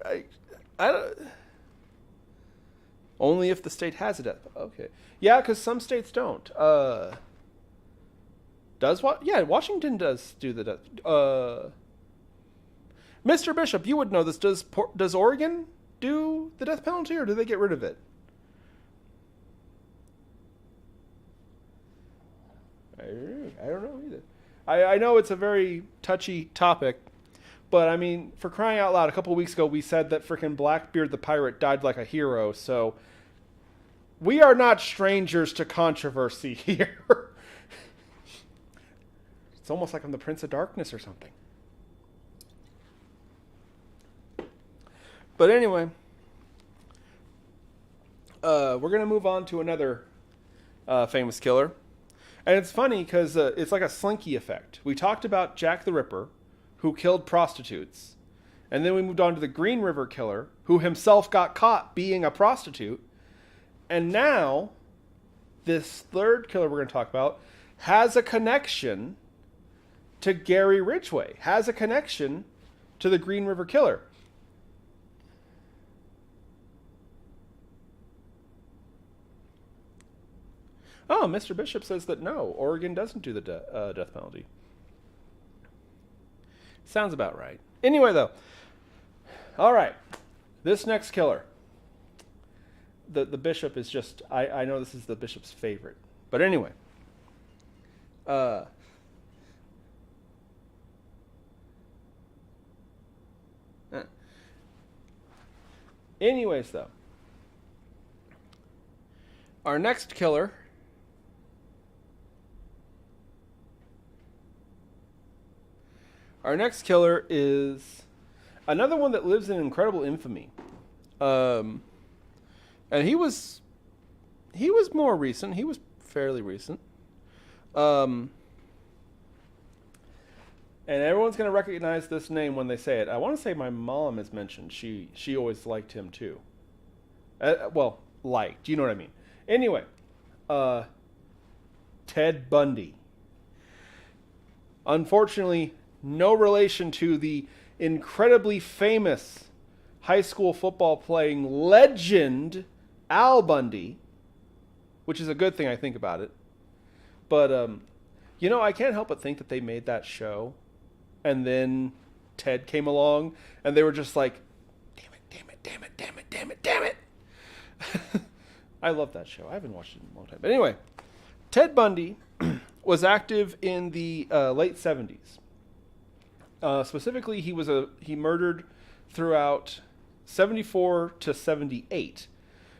Only if the state has a death. Okay. Yeah, because some states don't. Does what? Yeah, Washington does do the death. Mr. Bishop, you would know this. Does Oregon do the death penalty, or do they get rid of it? I don't know either. I know it's a very touchy topic, but I mean, for crying out loud, a couple of weeks ago we said that frickin' Blackbeard the pirate died like a hero, so we are not strangers to controversy here. It's almost like I'm the Prince of Darkness or something. But anyway, we're going to move on to another famous killer. And it's funny because it's like a slinky effect. We talked about Jack the Ripper, who killed prostitutes. And then we moved on to the Green River Killer, who himself got caught being a prostitute. And now, this third killer we're going to talk about has a connection to Gary Ridgway, has a connection to the Green River Killer. Oh, Mr. Bishop says that no, Oregon doesn't do the death penalty. Sounds about right. Anyway, though. All right. This next killer. the bishop is just, I know this is the bishop's favorite. But anyway. Anyways, though. Our next killer is another one that lives in incredible infamy. And he was more recent. He was fairly recent. And everyone's going to recognize this name when they say it. I want to say my mom has mentioned she always liked him too. Liked. You know what I mean? Anyway, Ted Bundy. Unfortunately, no relation to the incredibly famous high school football playing legend Al Bundy, which is a good thing I think about it. But, I can't help but think that they made that show, and then Ted came along, and they were just like, damn it. I love that show. I haven't watched it in a long time. But anyway, Ted Bundy was active in the late 70s. Specifically, he murdered throughout 74 to 78.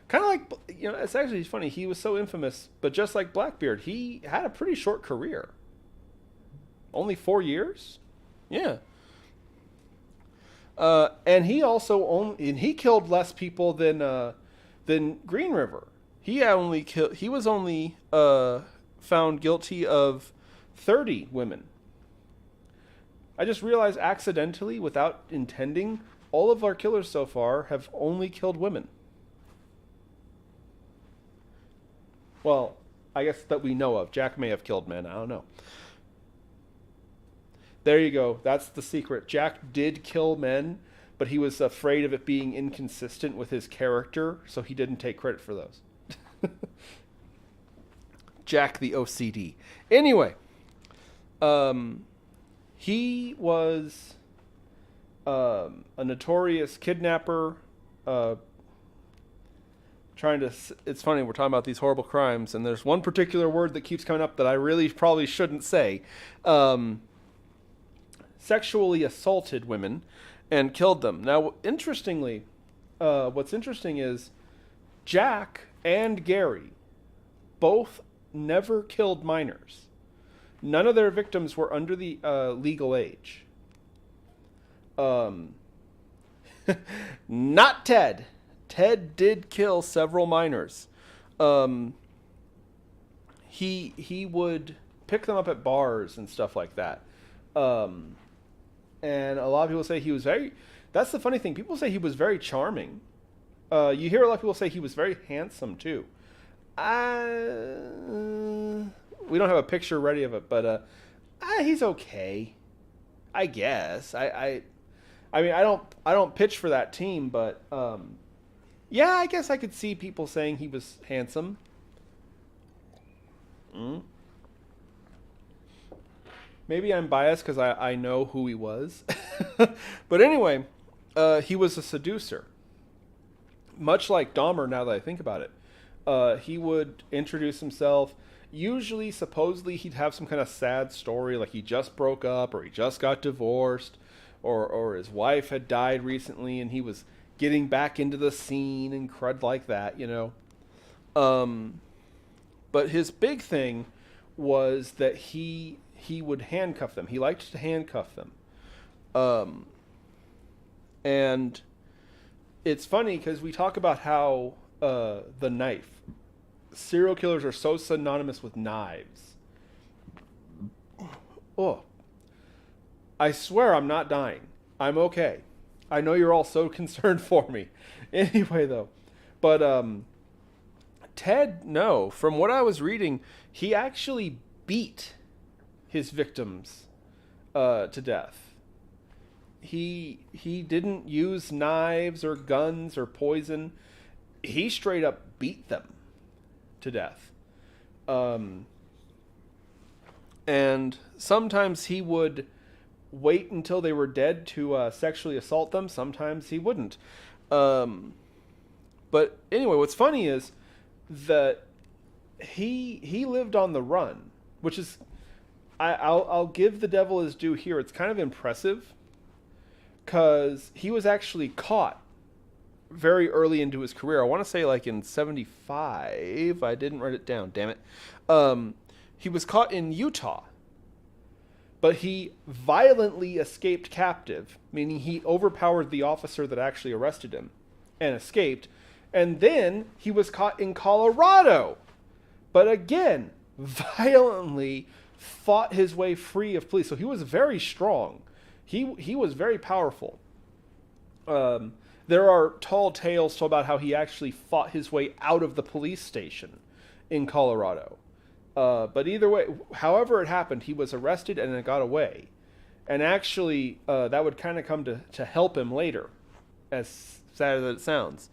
Kind of like, it's actually funny. He was so infamous, but just like Blackbeard, he had a pretty short career. Only 4 years? Yeah. And he also he killed less people than Green River. He was only found guilty of 30 women. I just realized accidentally, without intending, all of our killers so far have only killed women. Well, I guess that we know of. Jack may have killed men. I don't know. There you go. That's the secret. Jack did kill men, but he was afraid of it being inconsistent with his character, so he didn't take credit for those. Jack the OCD. Anyway, he was a notorious kidnapper. It's funny, we're talking about these horrible crimes, and there's one particular word that keeps coming up that I really probably shouldn't say. Sexually assaulted women and killed them. Now, interestingly, what's interesting is Jack and Gary both never killed minors. None of their victims were under the legal age. Not Ted. Ted did kill several minors. He would pick them up at bars and stuff like that. And a lot of people say he was that's the funny thing. People say he was very charming. You hear a lot of people say he was very handsome too. We don't have a picture ready of it, but he's okay, I guess. I mean, I don't pitch for that team, but yeah, I guess I could see people saying he was handsome. Maybe I'm biased because I know who he was. But anyway, he was a seducer. Much like Dahmer, now that I think about it. He would introduce himself. Usually, supposedly, he'd have some kind of sad story, like he just broke up, or he just got divorced, or his wife had died recently, and he was getting back into the scene and crud like that, But his big thing was that he would handcuff them. He liked to handcuff them. And it's funny because we talk about how the knife. Serial killers are so synonymous with knives. Oh. I swear I'm not dying. I'm okay. I know you're all so concerned for me. Anyway, though. But Ted, no. From what I was reading, he actually beat his victims to death. He didn't use knives or guns or poison. He straight up beat them to death. And sometimes he would wait until they were dead to sexually assault them. Sometimes he wouldn't. But anyway, what's funny is that he lived on the run, which is I'll give the devil his due here. It's kind of impressive because he was actually caught very early into his career. I want to say like in 75. I didn't write it down. Damn it. He was caught in Utah, but he violently escaped captive, meaning he overpowered the officer that actually arrested him and escaped. And then he was caught in Colorado, but again, violently fought his way free of police. So he was very strong. He was very powerful. There are tall tales told about how he actually fought his way out of the police station in Colorado. But either way, however it happened, he was arrested and then got away. And actually, that would kind of come to help him later, as sad as it sounds.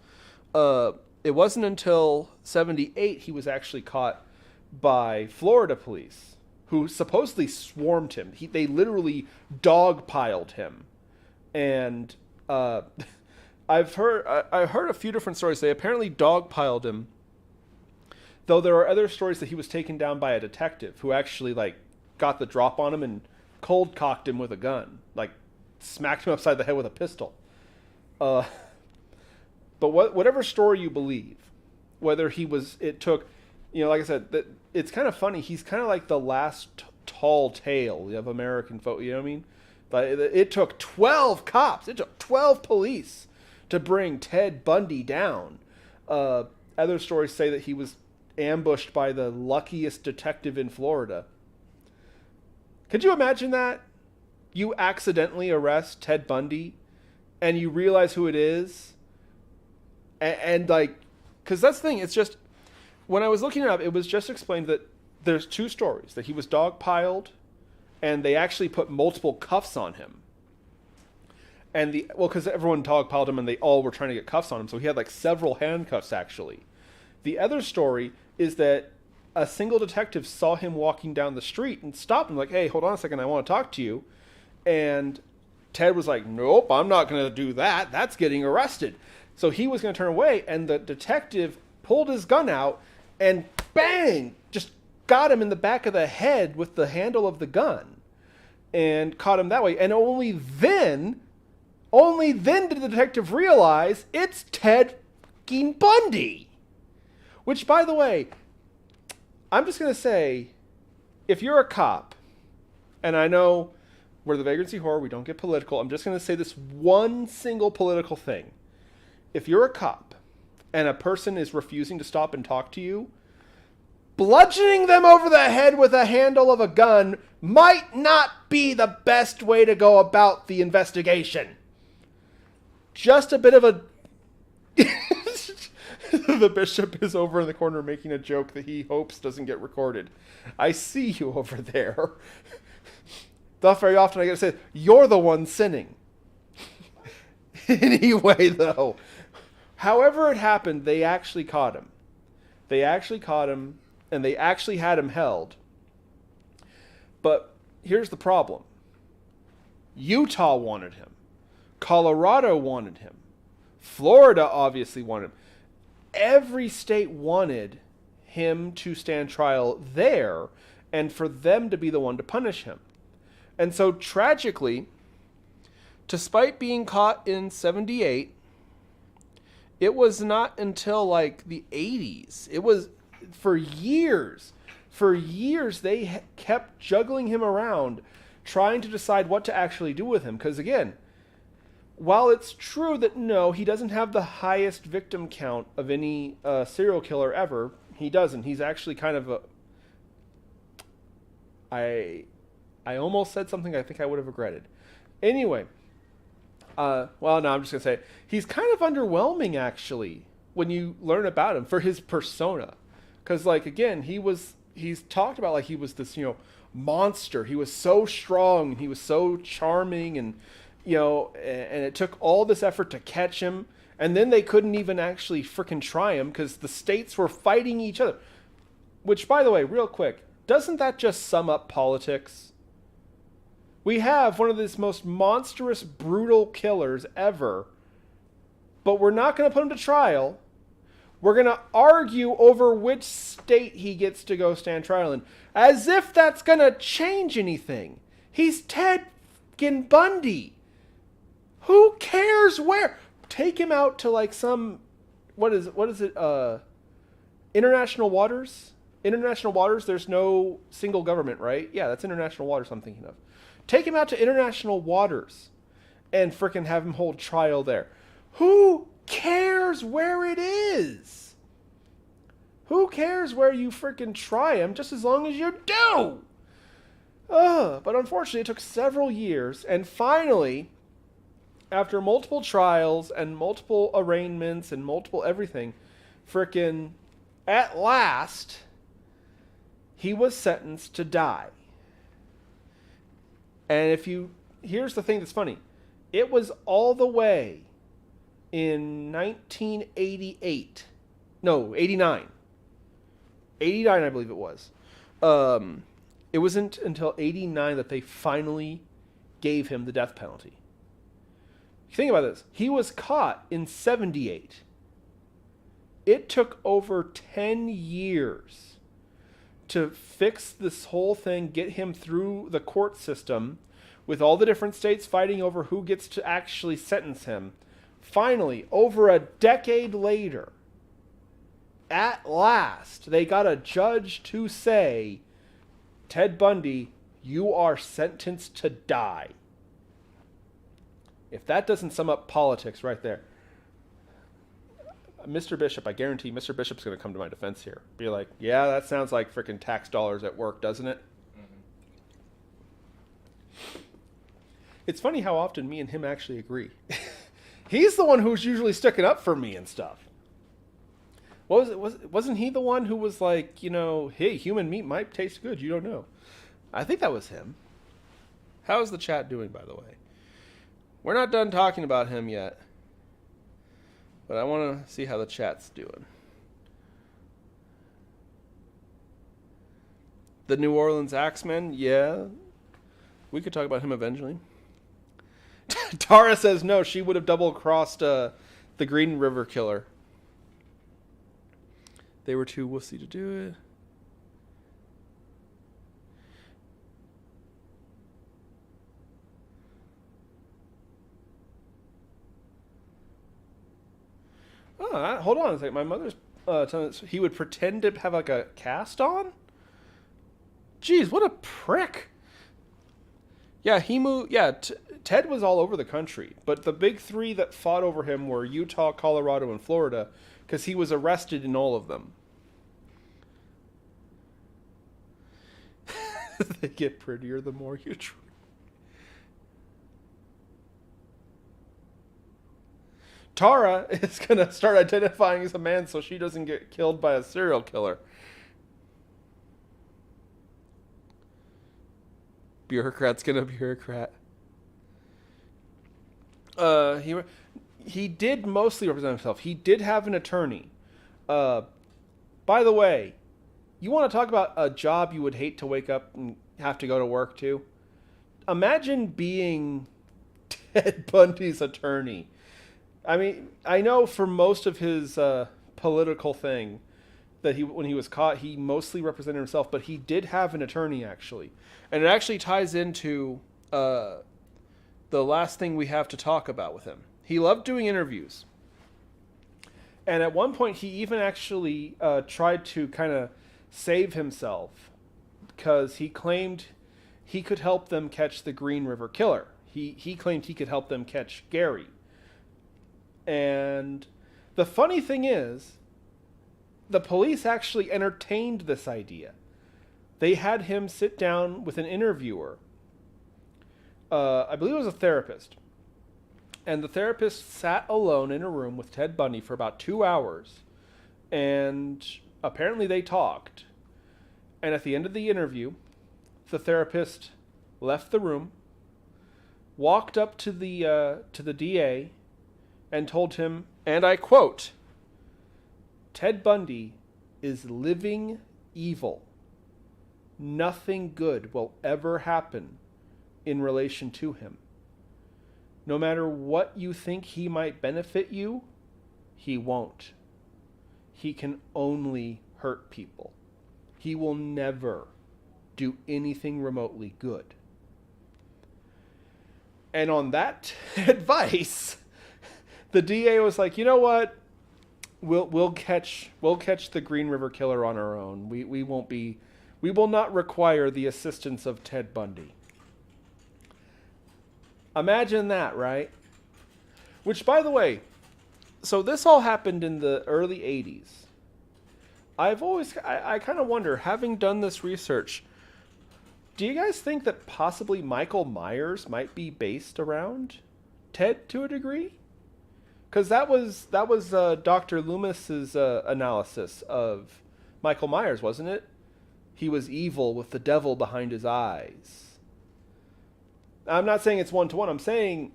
It wasn't until 78 he was actually caught by Florida police, who supposedly swarmed him. They literally dogpiled him. And I've heard a few different stories. They apparently dogpiled him, though there are other stories that he was taken down by a detective who actually like got the drop on him and cold cocked him with a gun, like smacked him upside the head with a pistol. But whatever story you believe, whether it took, like I said, that it's kind of funny. He's kind of like the last tall tale of American folk. You know what I mean? But it took 12 cops. It took 12 police to bring Ted Bundy down. Other stories say that he was ambushed by the luckiest detective in Florida. Could you imagine that? You accidentally arrest Ted Bundy and you realize who it is. And like, because that's the thing, it's just, when I was looking it up, it was just explained that there's two stories, that he was dogpiled and they actually put multiple cuffs on him. And because everyone dogpiled him and they all were trying to get cuffs on him, so he had like several handcuffs actually. The other story is that a single detective saw him walking down the street and stopped him like, hey, hold on a second, I want to talk to you. And Ted was like, nope, I'm not going to do that. That's getting arrested. So he was going to turn away, and the detective pulled his gun out and bang, just got him in the back of the head with the handle of the gun and caught him that way. And only then did the detective realize it's Ted fucking Bundy. Which, by the way, I'm just going to say, if you're a cop, and I know we're the Vagrancy Horror, we don't get political, I'm just going to say this one single political thing. If you're a cop and a person is refusing to stop and talk to you, bludgeoning them over the head with a handle of a gun might not be the best way to go about the investigation. Just a bit of a... The bishop is over in the corner making a joke that he hopes doesn't get recorded. I see you over there. Not very often I get to say, you're the one sinning. Anyway, though, however it happened, they actually caught him. And they actually had him held. But here's the problem. Utah wanted him. Colorado wanted him. Florida obviously wanted him. Every state wanted him to stand trial there and for them to be the one to punish him. And so tragically, despite being caught in 78, it was not until like the 80s. It was for years they kept juggling him around, trying to decide what to actually do with him. Because again, while it's true that no, he doesn't have the highest victim count of any serial killer ever, he doesn't. He's actually kind of a... I almost said something I think I would have regretted. Anyway, well, no, I'm just going to say, he's kind of underwhelming, actually, when you learn about him for his persona. Because, like, again, he's talked about like he was this, monster. He was so strong, and he was so charming, and, and it took all this effort to catch him. And then they couldn't even actually freaking try him because the states were fighting each other. Which, by the way, real quick, doesn't that just sum up politics? We have one of the most monstrous, brutal killers ever, but we're not going to put him to trial We're going to argue over which state he gets to go stand trial in. As if that's going to change anything. He's Ted fucking Bundy. Who cares where? Take him out to like some, what is it? International waters? International waters, there's no single government, right? Yeah, that's international waters I'm thinking of. Take him out to international waters and frickin' have him hold trial there. Who cares where it is? Who cares where you frickin' try him just as long as you do? But unfortunately, it took several years, and finally, after multiple trials and multiple arraignments and multiple everything, frickin' at last, he was sentenced to die. And here's the thing that's funny. It was all the way in 1988. No, 89. 89, I believe it was. It wasn't until 89 that they finally gave him the death penalty. Think about this. He was caught in 78. It took over 10 years to fix this whole thing, get him through the court system with all the different states fighting over who gets to actually sentence him. Finally, over a decade later, at last, they got a judge to say, Ted Bundy, you are sentenced to die. If that doesn't sum up politics right there. Mr. Bishop, I guarantee Mr. Bishop's going to come to my defense here. Be like, yeah, that sounds like freaking tax dollars at work, doesn't it? Mm-hmm. It's funny how often me and him actually agree. He's the one who's usually sticking up for me and stuff. Wasn't he the one who was like, hey, human meat might taste good, you don't know. I think that was him. How's the chat doing, by the way? We're not done talking about him yet. But I want to see how the chat's doing. The New Orleans Axemen, yeah. We could talk about him eventually. Tara says no, she would have double-crossed the Green River Killer. They were too wussy to do it. Oh, hold on a second. My mother's telling us he would pretend to have like a cast on? Jeez, what a prick. Yeah, he moved. Yeah, Ted was all over the country. But the big three that fought over him were Utah, Colorado, and Florida. Because he was arrested in all of them. They get prettier the more you try. Tara is going to start identifying as a man so she doesn't get killed by a serial killer. Bureaucrat's going to bureaucrat. He did mostly represent himself. He did have an attorney. By the way, you want to talk about a job you would hate to wake up and have to go to work to? Imagine being Ted Bundy's attorney. I mean, I know for most of his political thing that when he was caught, he mostly represented himself, but he did have an attorney, actually. And it actually ties into the last thing we have to talk about with him. He loved doing interviews. And at one point, he even actually tried to kind of save himself because he claimed he could help them catch the Green River Killer. He claimed he could help them catch Gary. And the funny thing is, the police actually entertained this idea. They had him sit down with an interviewer. I believe it was a therapist. And the therapist sat alone in a room with Ted Bundy for about 2 hours. And apparently they talked. And at the end of the interview, the therapist left the room, walked up to the DA, and told him, and I quote, Ted Bundy is living evil. Nothing good will ever happen in relation to him. No matter what you think he might benefit you, he won't. he can only hurt people. He will never do anything remotely good. And on that advice, the DA was like, you know what? We'll catch the Green River Killer on our own. We will not require the assistance of Ted Bundy. Imagine that, right? Which, by the way, so this all happened in the early 80s. I kind of wonder, having done this research, do you guys think that possibly Michael Myers might be based around Ted to a degree? Because that was Dr. Loomis's analysis of Michael Myers, wasn't it? He was evil with the devil behind his eyes. I'm not saying it's one-to-one. I'm saying,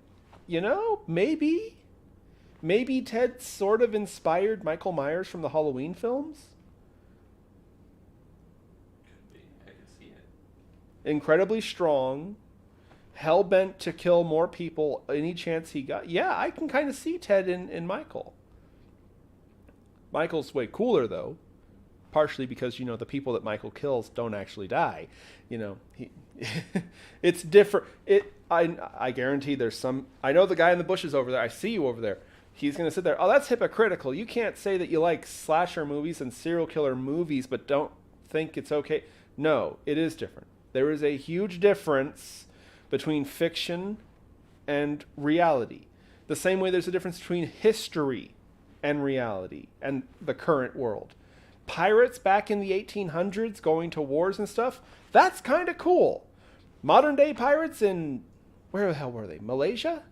maybe Ted sort of inspired Michael Myers from the Halloween films. Could be. I can see it. Incredibly strong, hell-bent to kill more people any chance he got. Yeah, I can kind of see Ted in Michael. Michael's way cooler, though. Partially because, the people that Michael kills don't actually die. It's different. I guarantee there's some... I know the guy in the bushes over there. I see you over there. He's going to sit there. Oh, that's hypocritical. You can't say that you like slasher movies and serial killer movies, but don't think it's okay. No, it is different. There is a huge difference between fiction and reality. The same way there's a difference between history and reality and the current world. Pirates back in the 1800s going to wars and stuff, that's kind of cool. Modern day pirates in, where the hell were they? Malaysia?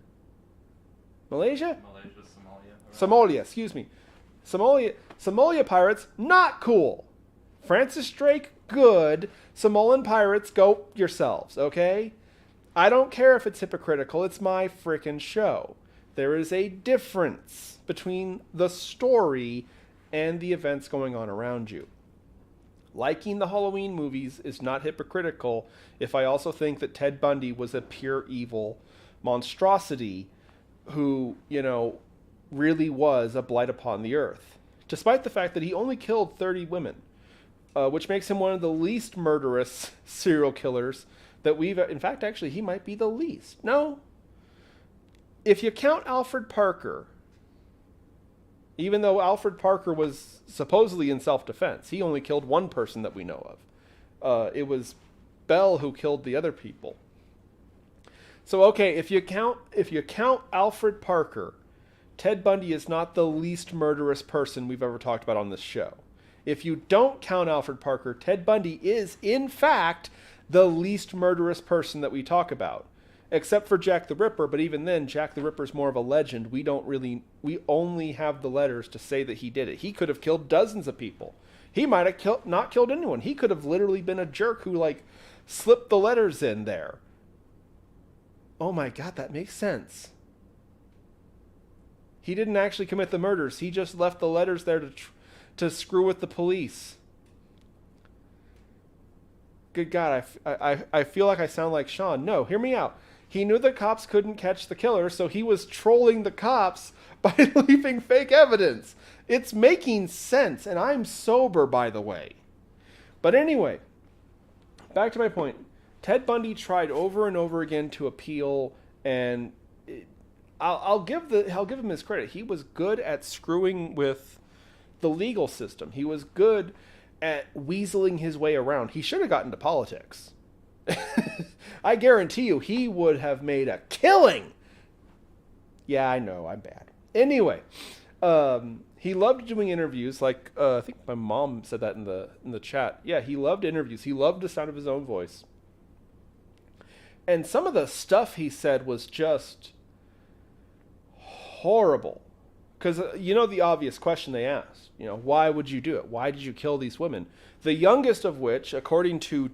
Somalia. Somalia, excuse me. Somalia pirates, not cool. Francis Drake, good. Samoan pirates, go yourselves, okay? I don't care if it's hypocritical. It's my frickin' show. There is a difference between the story and the events going on around you. Liking the Halloween movies is not hypocritical if I also think that Ted Bundy was a pure evil monstrosity who, really was a blight upon the earth. Despite the fact that he only killed 30 women, which makes him one of the least murderous serial killers that we've... In fact, actually, he might be the least. No. If you count Alfred Parker, even though Alfred Parker was supposedly in self-defense, he only killed one person that we know of. It was Bell who killed the other people. So, okay, if you count Alfred Parker, Ted Bundy is not the least murderous person we've ever talked about on this show. If you don't count Alfred Parker, Ted Bundy is, in fact, the least murderous person that we talk about. Except for Jack the Ripper, but even then, Jack the Ripper's more of a legend. We only have the letters to say that he did it. He could have killed dozens of people. He might have not killed anyone. He could have literally been a jerk who, slipped the letters in there. Oh my God, that makes sense. He didn't actually commit the murders. He just left the letters there to screw with the police. Good God, I feel like I sound like Sean. No, hear me out. He knew the cops couldn't catch the killer, so he was trolling the cops by leaving fake evidence. It's making sense, and I'm sober, by the way. But anyway, back to my point. Ted Bundy tried over and over again to appeal, and I'll give him his credit. He was good at screwing with the legal system. He was good at weaseling his way around. He should have gotten to politics. I guarantee you he would have made a killing. Yeah, I know, I'm bad. Anyway, he loved doing interviews. I think my mom said that in the chat. Yeah, he loved interviews. He loved the sound of his own voice. And some of the stuff he said was just horrible. Because, the obvious question they asked, why would you do it? Why did you kill these women? The youngest of which, according to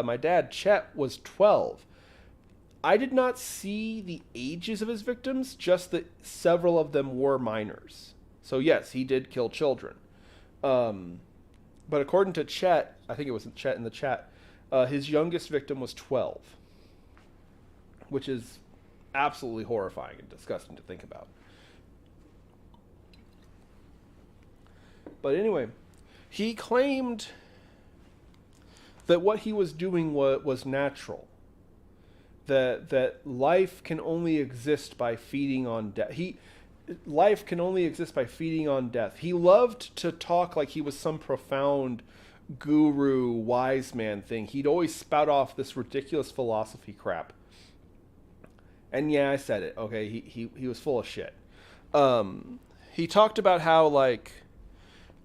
my dad, Chet, was 12. I did not see the ages of his victims, just that several of them were minors. So yes, he did kill children. But according to Chet, I think it was Chet in the chat, his youngest victim was 12. Which is absolutely horrifying and disgusting to think about. But anyway, he claimed that what he was doing was natural. That life can only exist by feeding on death. Life can only exist by feeding on death. He loved to talk like he was some profound guru, wise man thing. He'd always spout off this ridiculous philosophy crap. And yeah, I said it. Okay, he was full of shit. He talked about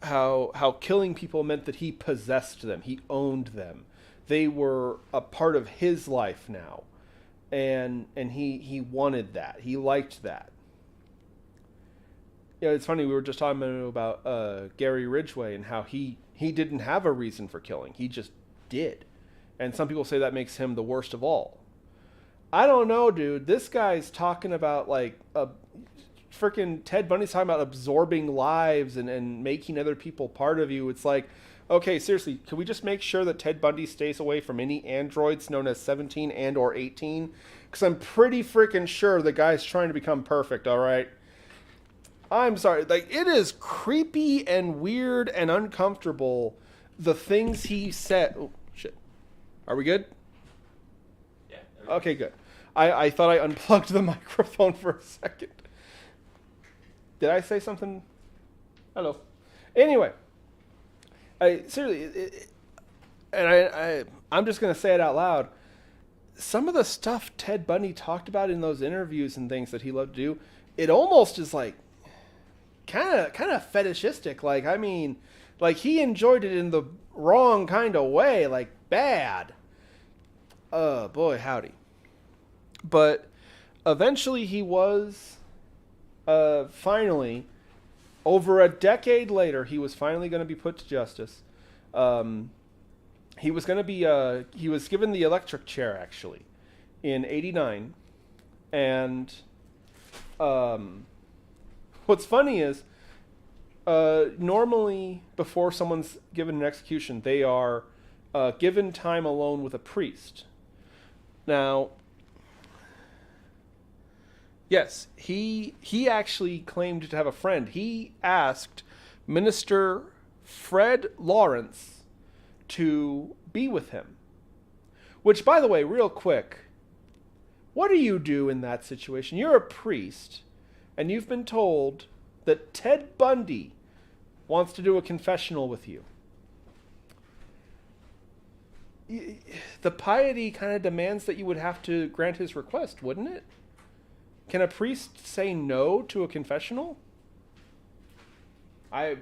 how killing people meant that he possessed them. He owned them. They were a part of his life now. And he wanted that. He liked that. Yeah, it's funny. We were just talking about Gary Ridgway and how he didn't have a reason for killing. He just did. And some people say that makes him the worst of all. I don't know, dude. This guy's talking about freaking Ted Bundy's talking about absorbing lives and making other people part of you. It's like, okay, seriously, can we just make sure that Ted Bundy stays away from any androids known as 17 and or 18? Because I'm pretty freaking sure the guy's trying to become perfect, all right? I'm sorry. It is creepy and weird and uncomfortable, the things he said. Oh, shit. Are we good? Yeah. Okay, good. I thought I unplugged the microphone for a second. Did I say something? Hello. Anyway, seriously, I'm just going to say it out loud. Some of the stuff Ted Bundy talked about in those interviews and things that he loved to do, it almost is kind of fetishistic. He enjoyed it in the wrong kind of way, bad. Boy, howdy. But eventually he was finally, over a decade later, he was finally going to be put to justice. He was going to be he was given the electric chair actually in '89, and what's funny is, normally before someone's given an execution, they are given time alone with a priest. Now, yes, he actually claimed to have a friend. He asked Minister Fred Lawrence to be with him. Which, by the way, real quick, what do you do in that situation? You're a priest, and you've been told that Ted Bundy wants to do a confessional with you. The piety kind of demands that you would have to grant his request, wouldn't it? Can a priest say no to a confessional? I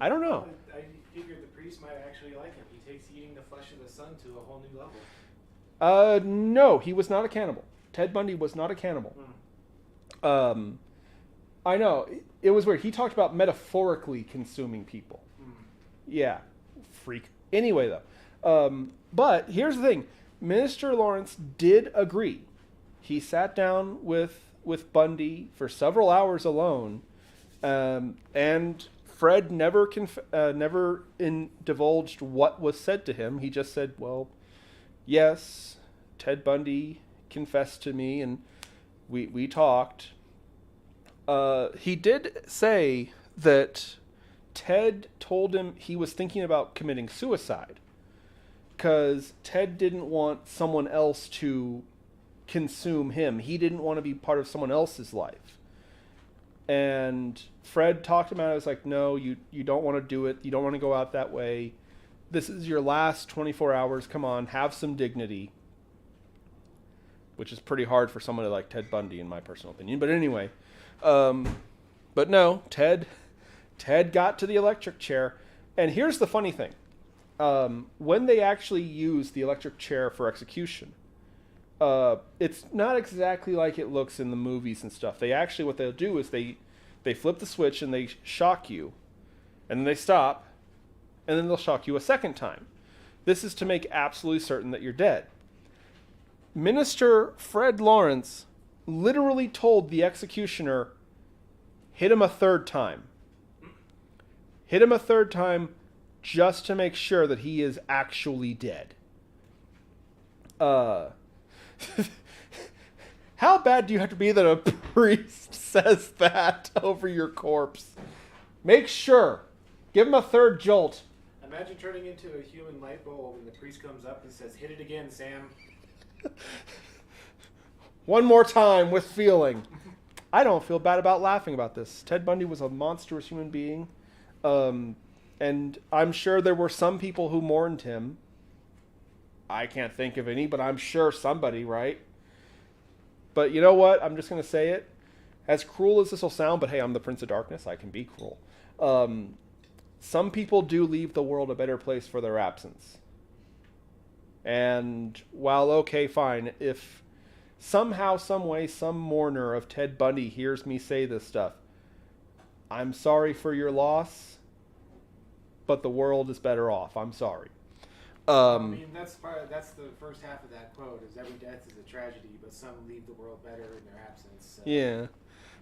don't know. I figured the priest might actually like him. He takes eating the flesh of the son to a whole new level. No, he was not a cannibal. Ted Bundy was not a cannibal. I know. It was weird. He talked about metaphorically consuming people. Yeah. Freak. Anyway, though. But here's the thing. Minister Lawrence did agree. He sat down with Bundy for several hours alone, and Fred never divulged what was said to him. He just said, well, yes, Ted Bundy confessed to me, and we talked. He did say that Ted told him he was thinking about committing suicide because Ted didn't want someone else to consume him. He didn't want to be part of someone else's life. And Fred talked about it. I was like, no, you don't want to do it. You don't want to go out that way. This is your last 24 hours. Come on, have some dignity. Which is pretty hard for someone like Ted Bundy, in my personal opinion. But anyway, but no, Ted got to the electric chair. And here's the funny thing. When they actually use the electric chair for execution, it's not exactly like it looks in the movies and stuff. They actually, what they'll do is they flip the switch and they shock you, and then they stop, and then they'll shock you a second time. This is to make absolutely certain that you're dead. Minister Fred Lawrence literally told the executioner, hit him a third time. Hit him a third time just to make sure that he is actually dead. How bad do you have to be that a priest says that over your corpse? Make sure. Give him a third jolt. Imagine turning into a human light bulb and the priest comes up and says, "Hit it again, Sam." One more time with feeling. I don't feel bad about laughing about this. Ted Bundy was a monstrous human being. And I'm sure there were some people who mourned him. I can't think of any, but I'm sure somebody, right? But you know what? I'm just going to say it. As cruel as this will sound, but hey, I'm the Prince of Darkness. I can be cruel. Some people do leave the world a better place for their absence. And while okay, fine, if somehow, some way, some mourner of Ted Bundy hears me say this stuff, I'm sorry for your loss, but the world is better off. I'm sorry. I mean, that's the first half of that quote, is every death is a tragedy, but some leave the world better in their absence. So. Yeah.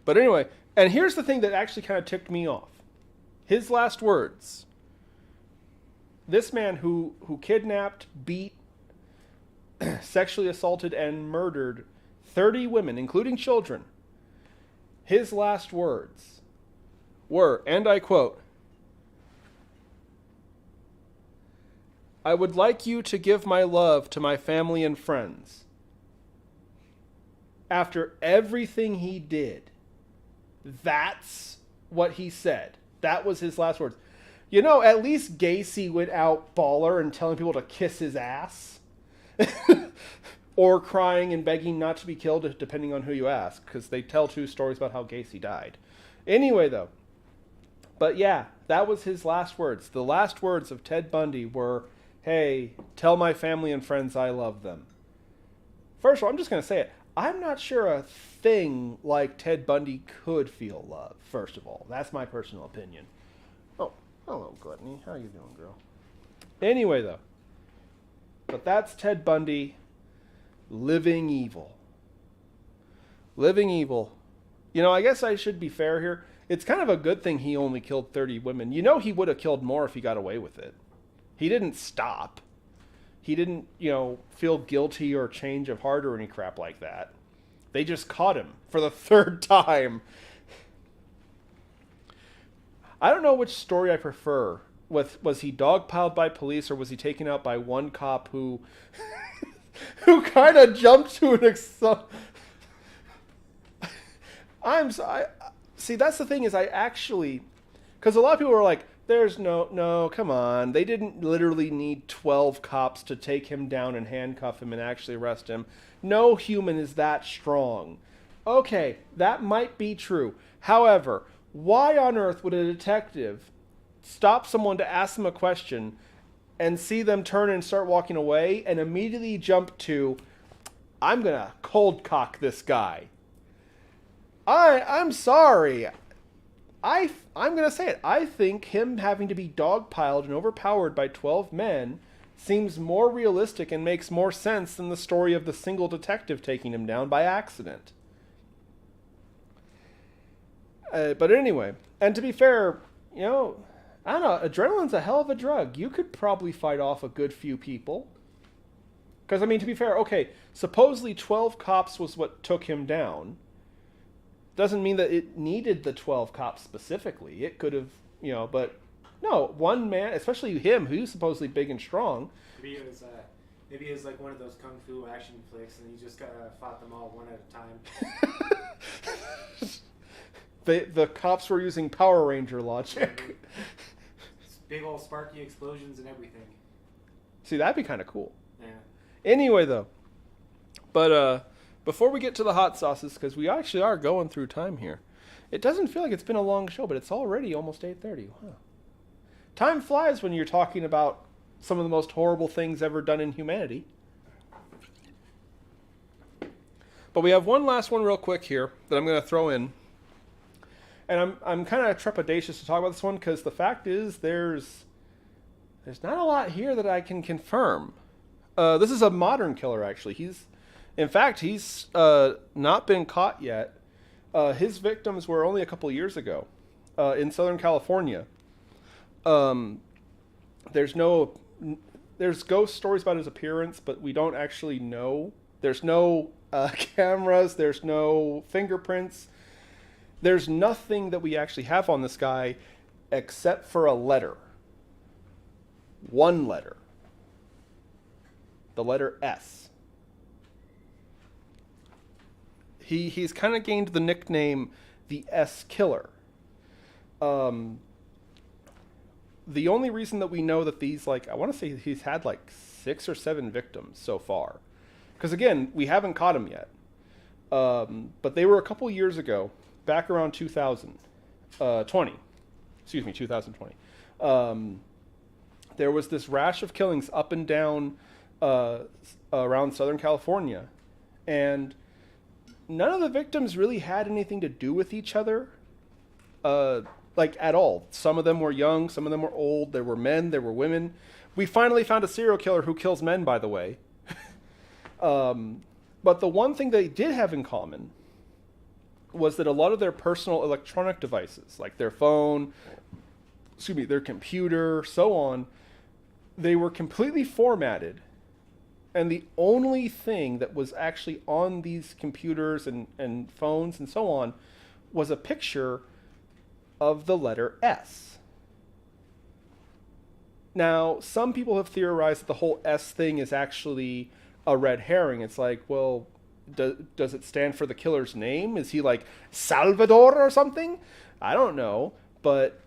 But anyway, and here's the thing that actually kind of ticked me off. His last words. This man who kidnapped, beat, sexually assaulted, and murdered 30 women, including children. His last words were, and I quote, "I would like you to give my love to my family and friends." After everything he did, that's what he said. That was his last words. You know, at least Gacy went out baller and telling people to kiss his ass. Or crying and begging not to be killed, depending on who you ask, because they tell two stories about how Gacy died. Anyway, though. But yeah, that was his last words. The last words of Ted Bundy were, "Hey, tell my family and friends I love them." First of all, I'm just going to say it. I'm not sure a thing like Ted Bundy could feel love, first of all. That's my personal opinion. Oh, hello, Gluttony. How you doing, girl? Anyway, though. But that's Ted Bundy living evil. Living evil. You know, I guess I should be fair here. It's kind of a good thing he only killed 30 women. You know he would have killed more if he got away with it. He didn't stop. He didn't, feel guilty or change of heart or any crap like that. They just caught him for the third time. I don't know which story I prefer. Was he dogpiled by police, or was he taken out by one cop who who kind of jumped to an see, that's the thing, is I actually, because a lot of people are like, there's no, come on. They didn't literally need 12 cops to take him down and handcuff him and actually arrest him. No human is that strong. Okay, that might be true. However, why on earth would a detective stop someone to ask them a question and see them turn and start walking away and immediately jump to, I'm going to cold cock this guy? I'm sorry. I'm going to say it. I think him having to be dogpiled and overpowered by 12 men seems more realistic and makes more sense than the story of the single detective taking him down by accident. But anyway, and to be fair, I don't know, adrenaline's a hell of a drug. You could probably fight off a good few people. Because, to be fair, okay, supposedly 12 cops was what took him down. Doesn't mean that it needed the 12 cops specifically. It could have, but no, one man, especially him, who's supposedly big and strong. Maybe it was like one of those kung fu action flicks, and he just fought them all one at a time. The cops were using Power Ranger logic. Big old sparky explosions and everything. See, that'd be kind of cool. Yeah. Anyway, though, but before we get to the hot sauces, because we actually are going through time here, it doesn't feel like it's been a long show, but it's already almost 8:30. Wow. Time flies when you're talking about some of the most horrible things ever done in humanity. But we have one last one real quick here that I'm going to throw in. And I'm kind of trepidatious to talk about this one, because the fact is there's not a lot here that I can confirm. This is a modern killer, actually. He's not been caught yet. His victims were only a couple years ago in Southern California. There's ghost stories about his appearance, but we don't actually know. There's no cameras. There's no fingerprints. There's nothing that we actually have on this guy. except for a letter. One letter. The letter S. He's kind of gained the nickname the S Killer. The only reason that we know that these, like, I want to say he's had like 6 or 7 victims so far. Because again, we haven't caught him yet. But they were a couple years ago, back around 2020. Excuse me, 2020. There was this rash of killings up and down around Southern California. And none of the victims really had anything to do with each other. Like, at all. Some of them were young, some of them were old. There were men, there were women. We finally found a serial killer who kills men, by the way. But the one thing they did have in common was that a lot of their personal electronic devices, like their phone, their computer, so on, they were completely formatted. And the only thing that was actually on these computers and phones and so on was a picture of the letter S. Now, some people have theorized that the whole S thing is actually a red herring. It's like, well, does it stand for the killer's name? Is he like Salvador or something? I don't know. But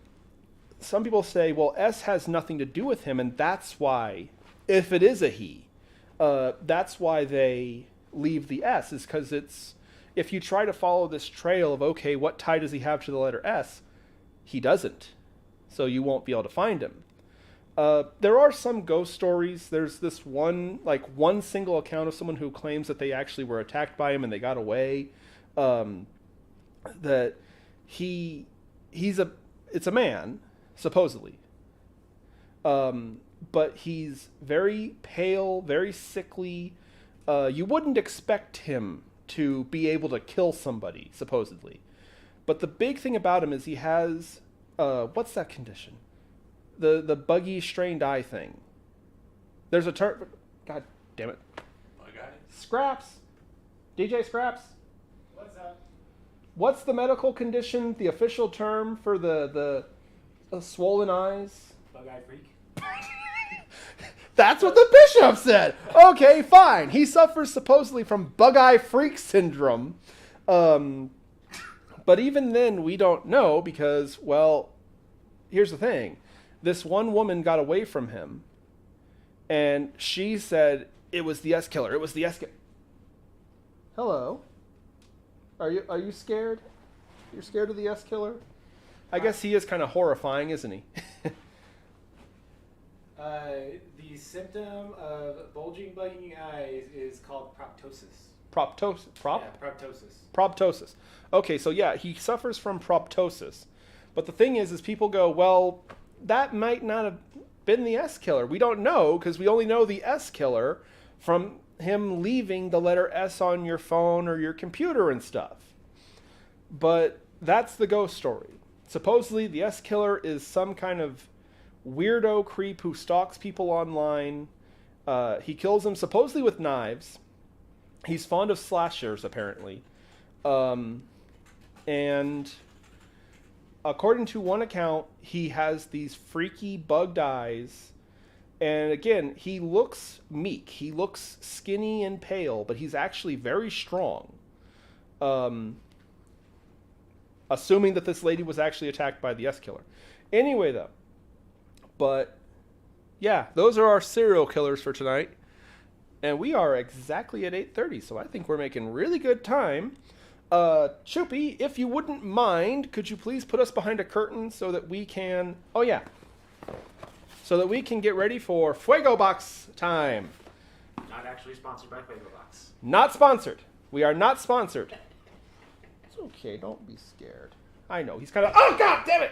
some people say, well, S has nothing to do with him, and that's why, if it is a he, that's why they leave the S, is because it's, if you try to follow this trail of, okay, what tie does he have to the letter S? He doesn't. So you won't be able to find him. There are some ghost stories. There's this one single account of someone who claims that they actually were attacked by him and they got away. That it's a man, supposedly. But he's very pale, very sickly. You wouldn't expect him to be able to kill somebody, supposedly. But the big thing about him is he has, what's that condition? The buggy strained eye thing. There's a term. God damn it. Bug eyes? Scraps. DJ Scraps. What's up? What's the medical condition, the official term for the swollen eyes? Bug-eyed freak. That's what the bishop said. Okay, fine. He suffers supposedly from bug-eye freak syndrome. But even then, we don't know because, well, here's the thing. This one woman got away from him, and she said it was the S killer. It was the S killer. Hello. Are you scared? You're scared of the S killer? I guess he is kind of horrifying, isn't he? The symptom of bulging, bugging eyes is called proptosis. Proptosis. Yeah, proptosis. Proptosis. Okay, so yeah, he suffers from proptosis. But the thing is people go, well, that might not have been the S killer. We don't know because we only know the S killer from him leaving the letter S on your phone or your computer and stuff. But that's the ghost story. Supposedly, the S killer is some kind of weirdo creep who stalks people online. He kills them supposedly with knives. He's fond of slashers, apparently. And according to one account, he has these freaky bugged eyes. And again, he looks meek. He looks skinny and pale, but he's actually very strong. Assuming that this lady was actually attacked by the S killer. Anyway, though. But, yeah, those are our serial killers for tonight. And we are exactly at 8:30, so I think we're making really good time. Choopy, if you wouldn't mind, could you please put us behind a curtain so that we can... Oh, yeah. So that we can get ready for Fuego Box time. Not actually sponsored by Fuego Box. Not sponsored. We are not sponsored. It's okay. Don't be scared. I know. He's kind of... Oh, God damn it!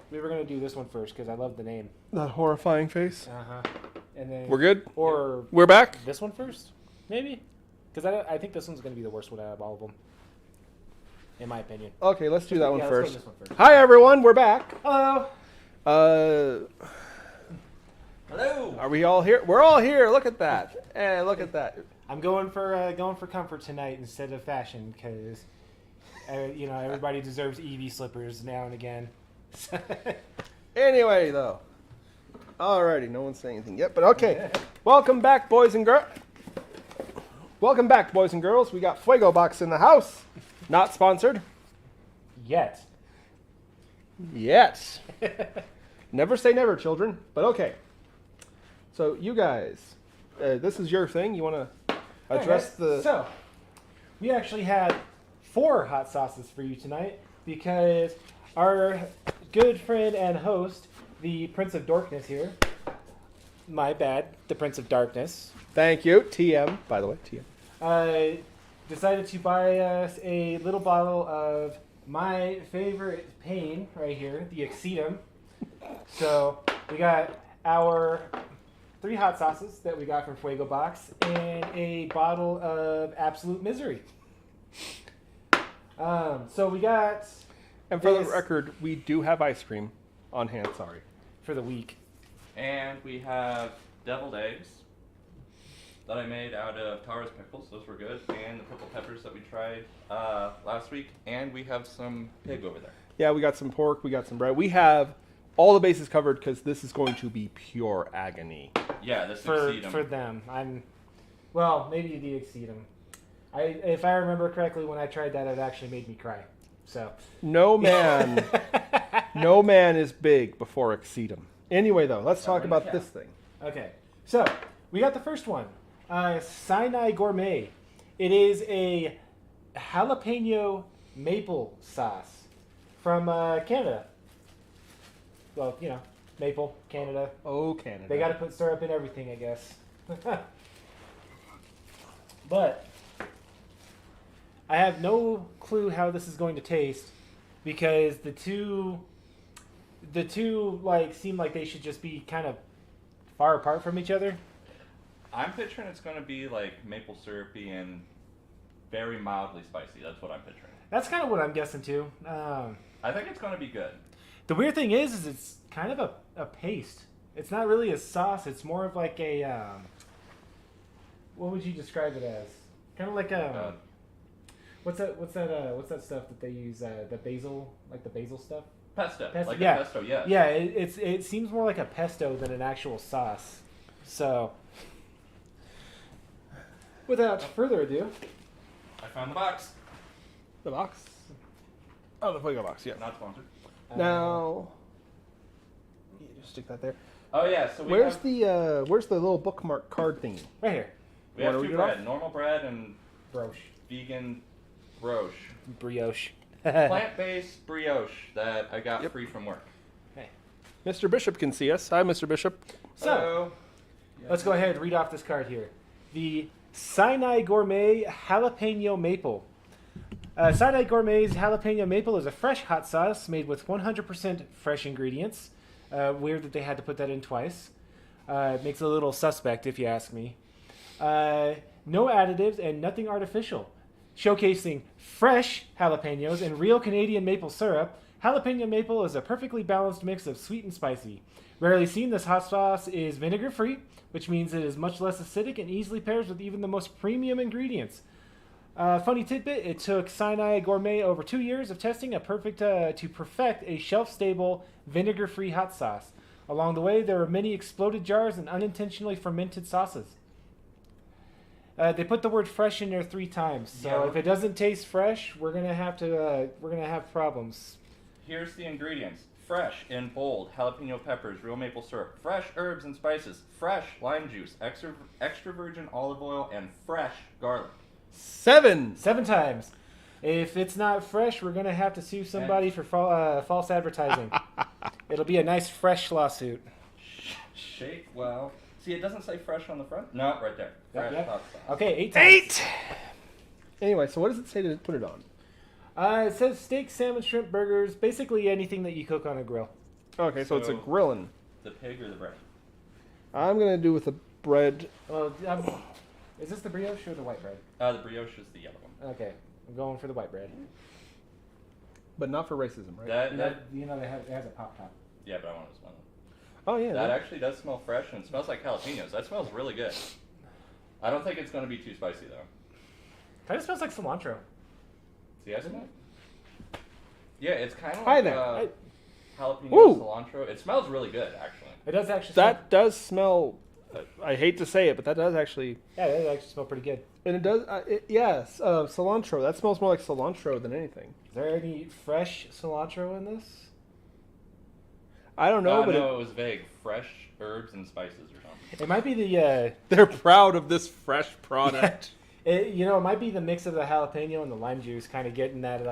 We were gonna do this one first because I love the name. That horrifying face. And then We're good? Or We're back? this one first, maybe, because I think this one's gonna be the worst one out of all of them, in my opinion. Okay, let's do that one Yeah, let's go with first. this one first. Hi, everyone. We're back. Hello. Hello. Are we all here? We're all here. Look at that. Hey, look at that. I'm going for comfort tonight instead of fashion because, everybody deserves Eevee slippers now and again. Anyway, though. Alrighty, no one's saying anything yet, but okay. Welcome back, boys and girls. Welcome back, boys and girls. We got Fuego Box in the house. Not sponsored. Yet. Yet. Never say never, children. But okay. So, you guys, this is your thing. You want to address the... So, we actually had 4 hot sauces for you tonight because our good friend and host, the Prince of Darkness here, my bad, the Prince of Darkness, Thank you. TM, by the way. TM. decided to buy us a little bottle of my favorite pain right here, the Exceedum. So, we got our 3 hot sauces that we got from Fuego Box and a bottle of Absolute Misery. So we got... And for the this record, we do have ice cream on hand, sorry. for the week. And we have deviled eggs that I made out of Tara's pickles. Those were good. And the purple peppers that we tried last week. And we have some pig over there. Yeah, we got some pork, we got some bread. We have all the bases covered because this is going to be pure agony. Yeah, this For Exceedum. them. Maybe the Exceedum. If I remember correctly, when I tried that, it actually made me cry. So No man is big before Exceedum. Anyway, though, let's talk about this thing. Okay, so we got the first one, Sinai Gourmet. It is a jalapeno maple sauce from Canada. Well, maple, Canada. Oh, Canada. They got to put syrup in everything, I guess. But I have no clue how this is going to taste because the two seem like they should just be kind of far apart from each other. I'm picturing it's going to be like maple syrupy and very mildly spicy. That's what I'm picturing. That's kind of what I'm guessing too. I think it's going to be good. The weird thing is it's kind of a paste. It's not really a sauce. It's more of like a what would you describe it as? Kind of like a what's that stuff that they use? The basil stuff. Pesto. Pesto, Like yeah. a pesto, yeah. Yeah, it seems more like a pesto than an actual sauce. So, without further ado, I found the box. The box? Oh, the Fuego Box, yeah. Not sponsored. Now, you just stick that there. Oh yeah, so Where's the little bookmark card thingy? right here, we have Wanna two read it off? bread, normal bread and brioche, vegan brioche. brioche. Plant-based brioche that I got Yep. free from work. Mr. Bishop can see us. Hi, Mr. Bishop. So, Hello. let's go ahead and read off this card here. The Sinai Gourmet Jalapeno Maple. Sinai Gourmet's Jalapeno Maple is a fresh hot sauce made with 100% fresh ingredients. Weird that they had to put that in twice. It makes it a little suspect, if you ask me. No additives and nothing artificial. Showcasing fresh jalapenos and real Canadian maple syrup, jalapeno maple is a perfectly balanced mix of sweet and spicy. Rarely seen, this hot sauce is vinegar-free, which means it is much less acidic and easily pairs with even the most premium ingredients. Funny tidbit, it took Sinai Gourmet over 2 years of testing to perfect a shelf-stable, vinegar-free hot sauce. Along the way, there were many exploded jars and unintentionally fermented sauces. They put the word fresh in there 3 times, so Yeah. if it doesn't taste fresh, we're gonna have problems. Here's the ingredients. Fresh in bold, jalapeno peppers, real maple syrup, fresh herbs and spices, fresh lime juice, extra virgin olive oil, and fresh garlic. 7. 7 times. If it's not fresh, we're gonna have to sue somebody for false advertising. It'll be a nice fresh lawsuit. Shake well. See, it doesn't say fresh on the front. No, right there. Fresh Yep. hot sauce. Okay, 8 times. 8! Anyway, so what does it say to put it on? It says steak, salmon, shrimp, burgers, basically anything that you cook on a grill. Okay, so it's a grilling. The pig or the bread? I'm gonna do with the bread. Well, is this the brioche or the white bread? The brioche is the yellow one. Okay, I'm going for the white bread. But not for racism, right? That it has a pop top. yeah, but I want to smell it. Oh yeah. That actually does smell fresh and it smells like jalapenos. That smells really good. I don't think it's going to be too spicy though. Kind of smells like cilantro. See, I smell it? Yeah, it's kind of Hi like there. jalapeno Woo! cilantro. It smells really good, actually. It does actually. That does smell. I hate to say it, but that does actually. Yeah, it actually smells pretty good. And it does. Yes, cilantro. That smells more like cilantro than anything. Is there any fresh cilantro in this? I don't know, but no, it was vague. Fresh herbs and spices or something. It might be the. they're proud of this fresh product. It might be the mix of the jalapeno and the lime juice, kind of getting that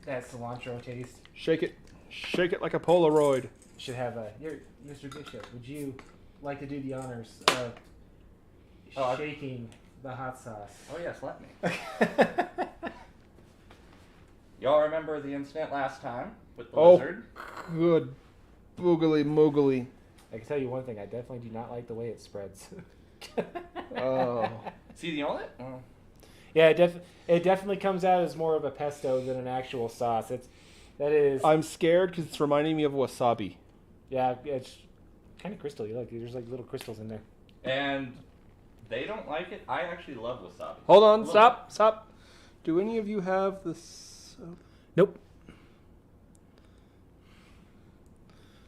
that cilantro taste. Shake it like a Polaroid. Should have Mr. Bishop. Would you like to do the honors of shaking the hot sauce? Oh yes, let me. Y'all remember the incident last time with the lizard? Good boogly moogly. I can tell you one thing. I definitely do not like the way it spreads. Oh. See the only? Oh. Yeah, it definitely comes out as more of a pesto than an actual sauce. That is. I'm scared because it's reminding me of wasabi. Yeah, it's kind of crystal-y. Look, there's like little crystals in there. And they don't like it. I actually love wasabi. Hold on, stop. Do any of you have this? Nope.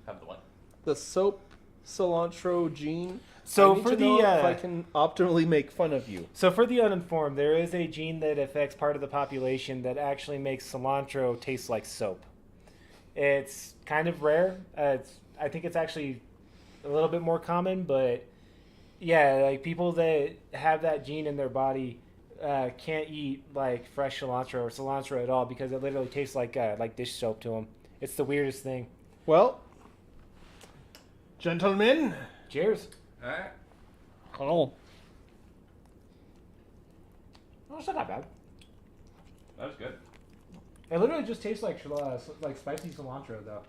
Have the what? The soap cilantro gene. So I need for to the know if I can optimally make fun of you. So for the uninformed, there is a gene that affects part of the population that actually makes cilantro taste like soap. It's kind of rare. I think it's actually a little bit more common, but yeah, like people that have that gene in their body can't eat like fresh cilantro or cilantro at all because it literally tastes like dish soap to them. It's the weirdest thing. Well, gentlemen. Cheers. All right. Oh. Oh, it's not that bad. That was good. It literally just tastes like spicy cilantro, though.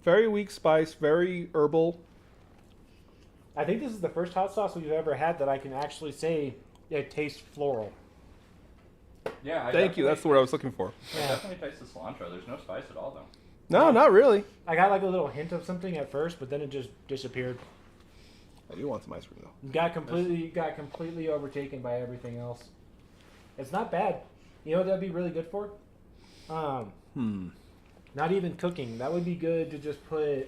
Very weak spice, very herbal. I think this is the first hot sauce we've ever had that I can actually say it tastes floral. Yeah. Thank you. That's the word I was looking for. I definitely taste the cilantro. There's no spice at all though. No, not really. I got like a little hint of something at first, but then it just disappeared. I do want some ice cream though. Got completely overtaken by everything else. It's not bad. You know what that'd be really good for? Not even cooking. That would be good to just put.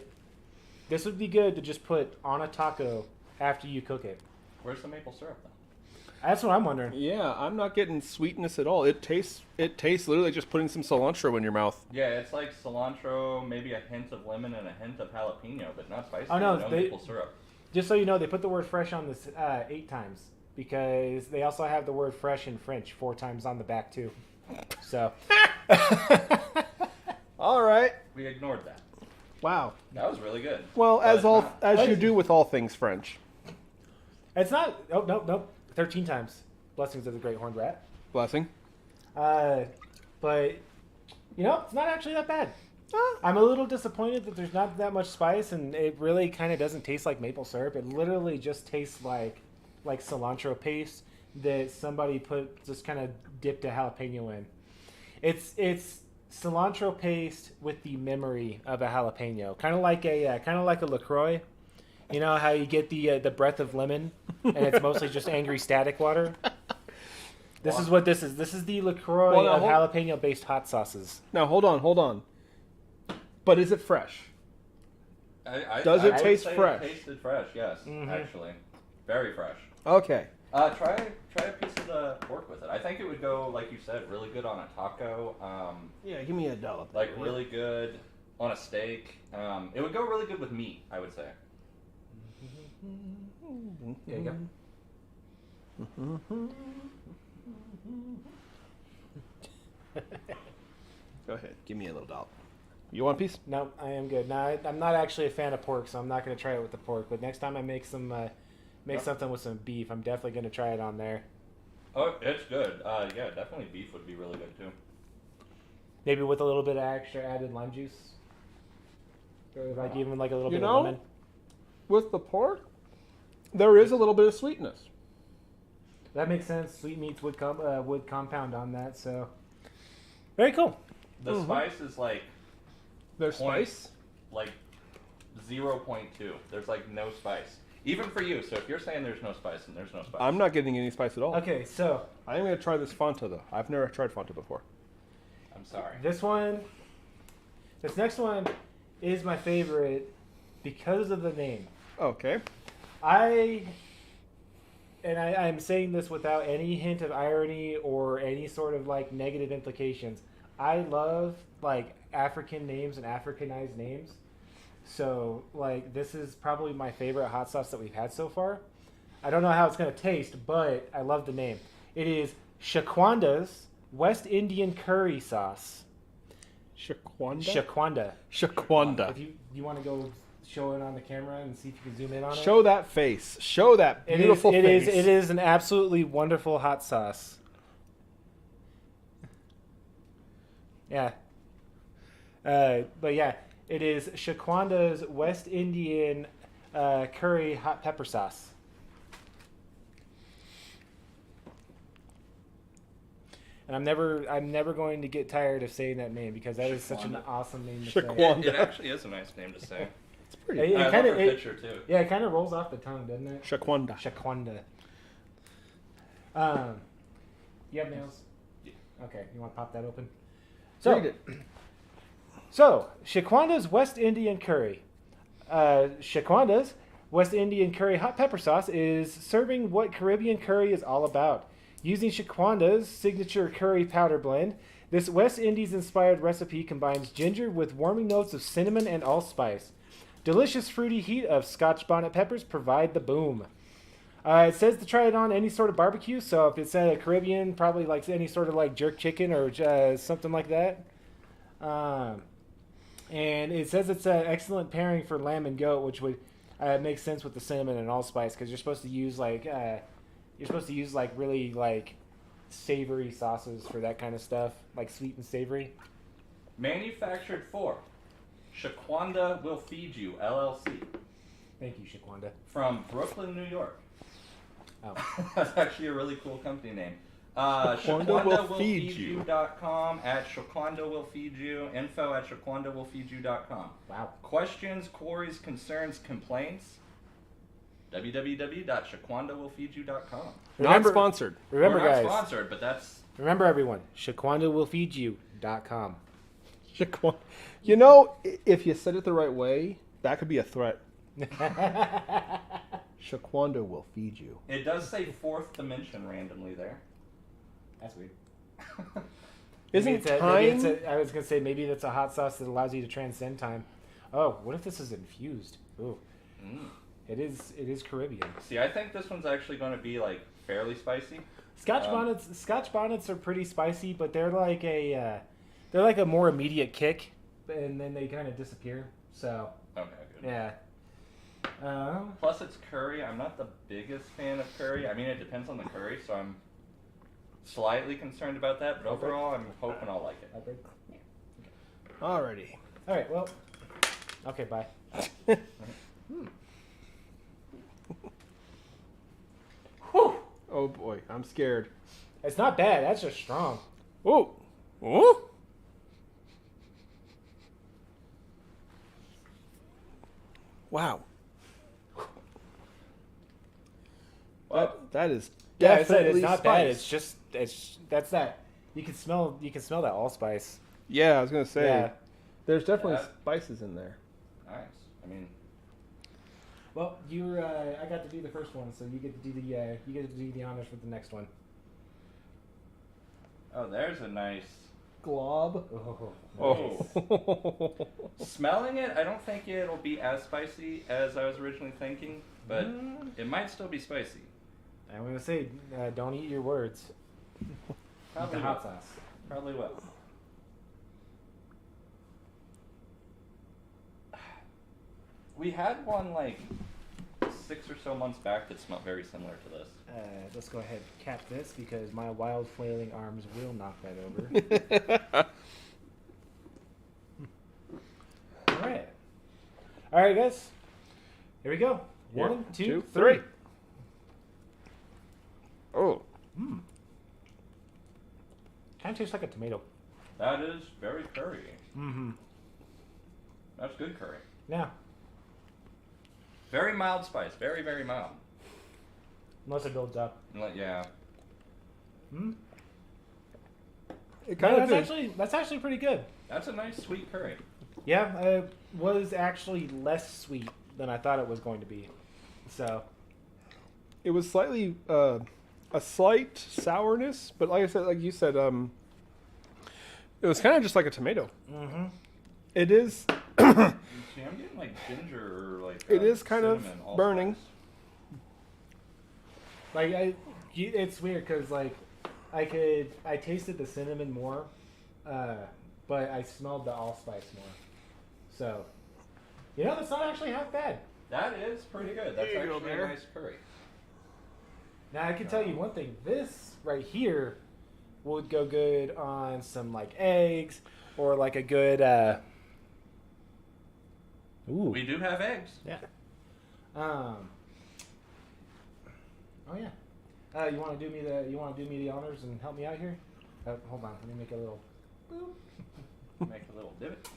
This would be good to just put on a taco after you cook it. Where's the maple syrup though? That's what I'm wondering. Yeah, I'm not getting sweetness at all. It tastes literally like just putting some cilantro in your mouth. Yeah, it's like cilantro, maybe a hint of lemon and a hint of jalapeno, but not spicy. Oh, no, no they- maple syrup. Just so you know, they put the word fresh on this 8 times because they also have the word fresh in French 4 times on the back too. So. All right. We ignored that. Wow. That was really good. Well, But as you do with all things French. It's not. Oh, nope. 13 times. Blessings of the Great Horned Rat. Blessing. But, it's not actually that bad. I'm a little disappointed that there's not that much spice, and it really kind of doesn't taste like maple syrup. It literally just tastes like cilantro paste that somebody just kind of dipped a jalapeno in. It's cilantro paste with the memory of a jalapeno, kind of like a LaCroix. You know how you get the breath of lemon, and it's mostly just angry static water. This is what this is. This is the LaCroix of jalapeno-based hot sauces. Now hold on. But is it fresh? Does it taste fresh? It tasted fresh, yes, actually. Very fresh. Okay. Try a piece of the pork with it. I think it would go, like you said, really good on a taco. Yeah, give me a dollop. Like really good on a steak. It would go really good with meat, I would say. There you go. Go ahead. Give me a little dollop. You want a piece? No, I am good. Now, I'm not actually a fan of pork, so I'm not going to try it with the pork. But next time I make something with some beef, I'm definitely going to try it on there. Oh, it's good. Yeah, definitely beef would be really good too. Maybe with a little bit of extra added lime juice. Like even like a little You bit know? of lemon. With the pork, there is a little bit of sweetness. That makes sense. Sweet meats would compound on that. So very cool. The spice is like There's spice. like 0.2. There's like no spice. Even for you. So if you're saying there's no spice, then there's no spice. I'm not getting any spice at all. Okay, so I am going to try this Fanta, though. I've never tried Fanta before. I'm sorry. this next one is my favorite because of the name. Okay. I'm saying this without any hint of irony or any sort of like negative implications. I love like African names and Africanized names. So like this is probably my favorite hot sauce that we've had so far. I don't know how it's going to taste, but I love the name. It is Shaquanda's West Indian Curry Sauce. Shaquanda? Shaquanda. If you want to go show it on the camera and see if you can zoom in on it. Show that face. Show that beautiful face. It is an absolutely wonderful hot sauce. Yeah. But yeah, it is Shaquanda's West Indian curry hot pepper sauce. And I'm never going to get tired of saying that name because that is such an awesome name to say. It actually is a nice name to say. It's pretty. I love her picture too. Yeah, it kind of rolls off the tongue, doesn't it? Shaquanda. Shaquanda. You have nails? Yeah. Okay, you want to pop that open? Read it. So, Shaquanda's West Indian Curry. Shaquanda's West Indian Curry hot pepper sauce is serving what Caribbean curry is all about. Using Shaquanda's signature curry powder blend, this West Indies-inspired recipe combines ginger with warming notes of cinnamon and allspice. Delicious fruity heat of Scotch bonnet peppers provide the boom. It says to try it on any sort of barbecue, so if it's at a Caribbean, probably like any sort of like jerk chicken or something like that. And it says it's an excellent pairing for lamb and goat, which would make sense with the cinnamon and allspice because you're supposed to use like really like savory sauces for that kind of stuff, like sweet and savory. Manufactured for Shaquanda Will Feed You, LLC. Thank you, Shaquanda. From Brooklyn, New York. Oh. That's actually a really cool company name. ShaquandaWillFeedYou.com, at ShaquandaWillFeedYou, info@ShaquandaWillFeedYou.com. Wow. Questions, queries, concerns, complaints? www.ShaquandaWillFeedYou.com. Not sponsored. Remember, We're not guys. sponsored, but that's... Remember, everyone. ShaquandaWillFeedYou.com. Shaquanda. You know, if you said it the right way, that could be a threat. Shaquanda will feed you. It does say fourth dimension randomly there. That's weird. Isn't time? I was gonna say maybe that's a hot sauce that allows you to transcend time. Oh, what if this is infused? Ooh, it is Caribbean. See, I think this one's actually going to be like fairly spicy. Scotch bonnets are pretty spicy, but they're like a more immediate kick, and then they kind of disappear. So Okay, good. yeah. Plus, it's curry. I'm not the biggest fan of curry. I mean, it depends on the curry, so I'm slightly concerned about that. But overall, I'm hoping I'll like it. Alrighty. All right. Well. Okay. Bye. Oh boy, I'm scared. It's not bad. That's just strong. Whoa. Oh. Wow. That is definitely it's not spice. bad. It's just that's that. You can smell that allspice. Yeah, I was gonna say. Yeah. There's definitely Yeah. spices in there. Nice. I mean, Well, I got to do the first one, so you get to do the honors with the next one. oh, there's a nice Glob. Oh, Oh. Smelling it, I don't think it'll be as spicy as I was originally thinking, but it might still be spicy. I'm gonna say, don't eat your words. Probably the hot will. sauce. Probably will. We had one like 6 or so months back that smelled very similar to this. Let's go ahead and cap this because my wild flailing arms will knock that over. All right. All right, guys. Here we go. Here. 1, 2, 2, 3. 3. Oh. Kind of tastes like a tomato. That is very curry. Mm-hmm. That's good curry. Yeah. Very mild spice. Very, very mild. Unless it builds up. Yeah. It kind of That's actually pretty good. That's a nice sweet curry. Yeah, it was actually less sweet than I thought it was going to be. So. It was slightly a slight sourness, but like I said, like you said, it was kind of just like a tomato. Mm-hmm. It is. See, I'm getting like ginger or like. It is kind of cinnamon, burning. Like it's weird because like I tasted the cinnamon more, but I smelled the allspice more. So, that's not actually half bad. That is pretty good. That's There you go, actually a there. nice curry. Now I can tell you one thing. This right here would go good on some like eggs or like a good. Ooh. We do have eggs. Yeah. Oh yeah. You want to do me the honors and help me out here? Hold on. Let me make a little. Boop. Make a little divot.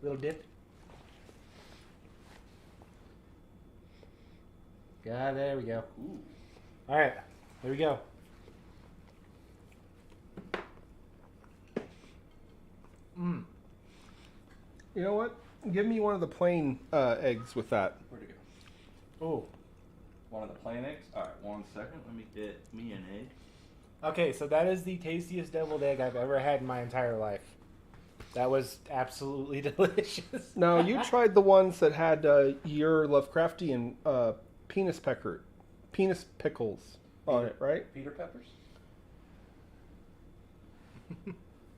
Little dip. Yeah, there we go. Ooh. All right, there we go. You know what? Give me one of the plain eggs with that. Where'd it go? Oh. One of the plain eggs? Alright, 1 second. Let me get me an egg. Okay, so that is the tastiest deviled egg I've ever had in my entire life. That was absolutely delicious. Now, you tried the ones that had your Lovecraftian penis pickles on it, right? Peter peppers?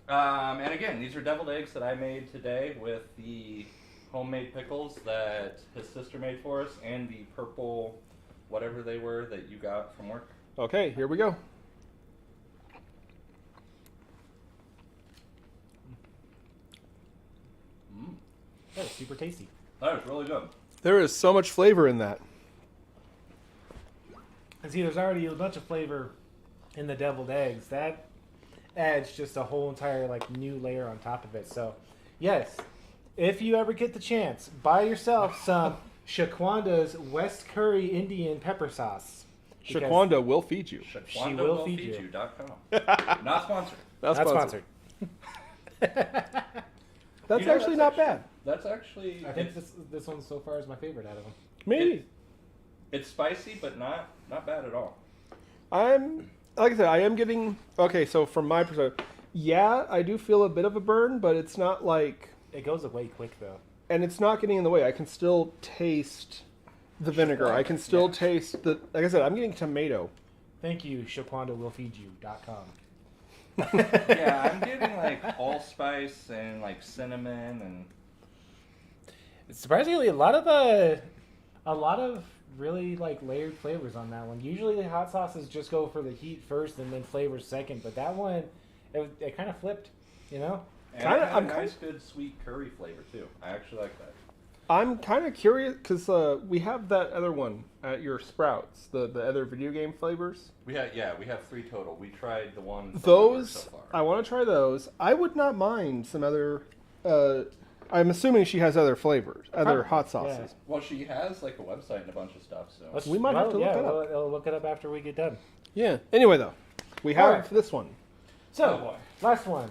And again, these are deviled eggs that I made today with the homemade pickles that his sister made for us and the purple whatever they were that you got from work. Okay, here we go. That was super tasty. That was really good. There is so much flavor in that. And see, there's already a bunch of flavor in the deviled eggs. That adds just a whole entire like new layer on top of it. So, yes, if you ever get the chance, buy yourself some Shaquanda's West Curry Indian pepper sauce. Because Shaquanda will feed you. She will feed you. ShaquandaWillFeedYou.com. Not sponsored. Not Not sponsored. That's You know, actually not bad. That's actually. I think this one so far is my favorite out of them. Maybe. It's spicy, but not bad at all. Like I said, I am getting... Okay, so from my perspective, yeah, I do feel a bit of a burn, but it's not like... It goes away quick, though. And it's not getting in the way. I can still taste the vinegar. I can still taste the... Like I said, I'm getting tomato. Thank you, ShaquandaWillFeedYou.com. Yeah, I'm getting like allspice and like cinnamon and... Surprisingly, a lot of really like layered flavors on that one. Usually the hot sauces just go for the heat first and then flavors second, but that one, it kind of flipped, And it Kinda- had I'm a nice, good, sweet curry flavor too. I actually like that. I'm kind of curious, because we have that other one at your Sprouts, the other video game flavors. We have 3 total. We tried the one from Those, so far. I want to try those. I would not mind some other... I'm assuming she has other flavors, other hot sauces. Yeah. Well, she has like a website and a bunch of stuff. So We might have to look that up. We'll look it up after we get done. Yeah. Anyway, though, we have Alright. this one. So, Oh, boy. last one.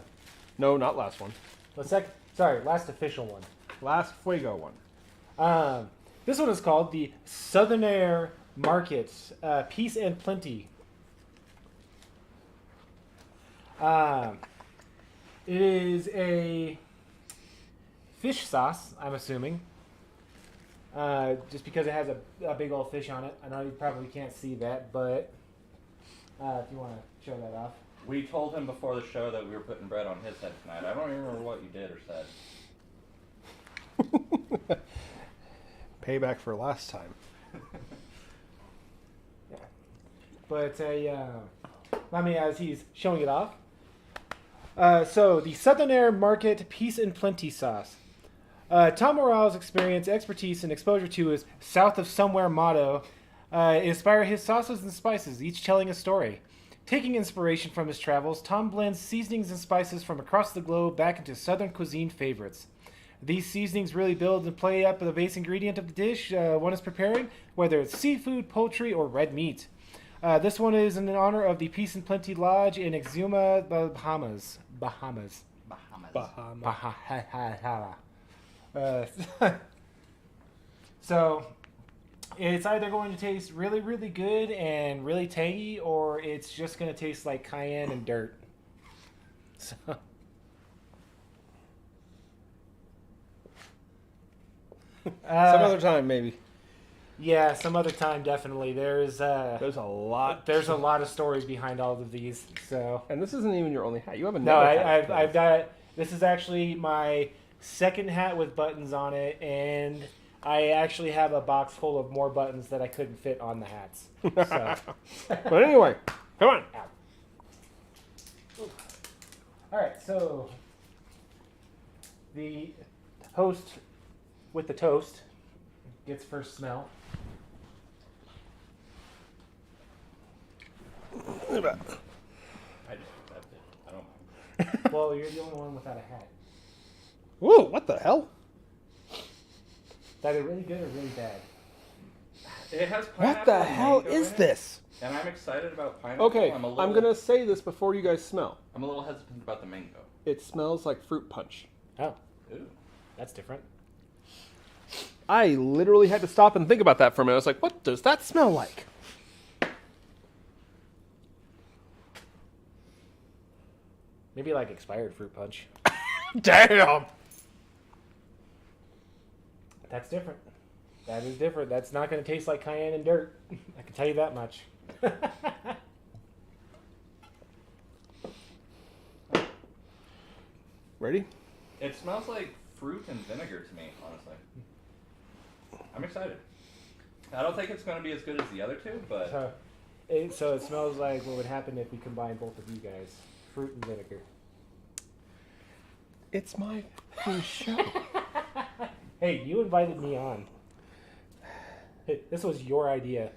No, not last one. Last official one. Last Fuego one. This one is called the Southern Air Market Peace and Plenty. It is a fish sauce, I'm assuming. Just because it has a big old fish on it. I know you probably can't see that, but if you want to show that off. we told him before the show that we were putting bread on his head tonight. I don't even remember what you did or said. Payback for last time. Yeah. But I mean, as he's showing it off. So the Southern Air Market Peace and Plenty sauce. Tom Morale's experience, expertise, and exposure to his South of Somewhere motto inspire his sauces and spices, each telling a story. Taking inspiration from his travels, Tom blends seasonings and spices from across the globe back into Southern cuisine favorites. These seasonings really build and play up the base ingredient of the dish one is preparing, whether it's seafood, poultry, or red meat. This one is in honor of the Peace and Plenty Lodge in Exuma, Bahamas. So, it's either going to taste really, really good and really tangy, or it's just going to taste like cayenne and dirt. So... Some other time, maybe. Yeah, some other time, definitely. There's a lot of stories behind all of these. So, and this isn't even your only hat. You have no, another hat. I've got. This is actually my second hat with buttons on it, and I actually have a box full of more buttons that I couldn't fit on the hats. So. But anyway, come on. All right, so the host with the toast gets first smell. I just accept it. I don't mind. Well, you're the only one without a hat. Whoa, what the hell? Is that really good or really bad? It has pineapple. What the and hell mango is in it, this? And I'm excited about pineapple. Okay, I'm going to say this before you guys smell. I'm a little hesitant about the mango. It smells like fruit punch. Oh, Ooh. that's different. I literally had to stop and think about that for a minute. I was like, what does that smell like? Maybe like expired fruit punch. Damn! That's different. That is different. That's not going to taste like cayenne and dirt. I can tell you that much. Ready? It smells like fruit and vinegar to me, honestly. I'm excited. I don't think it's going to be as good as the other two, but... So it smells like what would happen if we combined both of you guys. Fruit and vinegar. It's my show. Hey, you invited me on. Hey, this was your idea.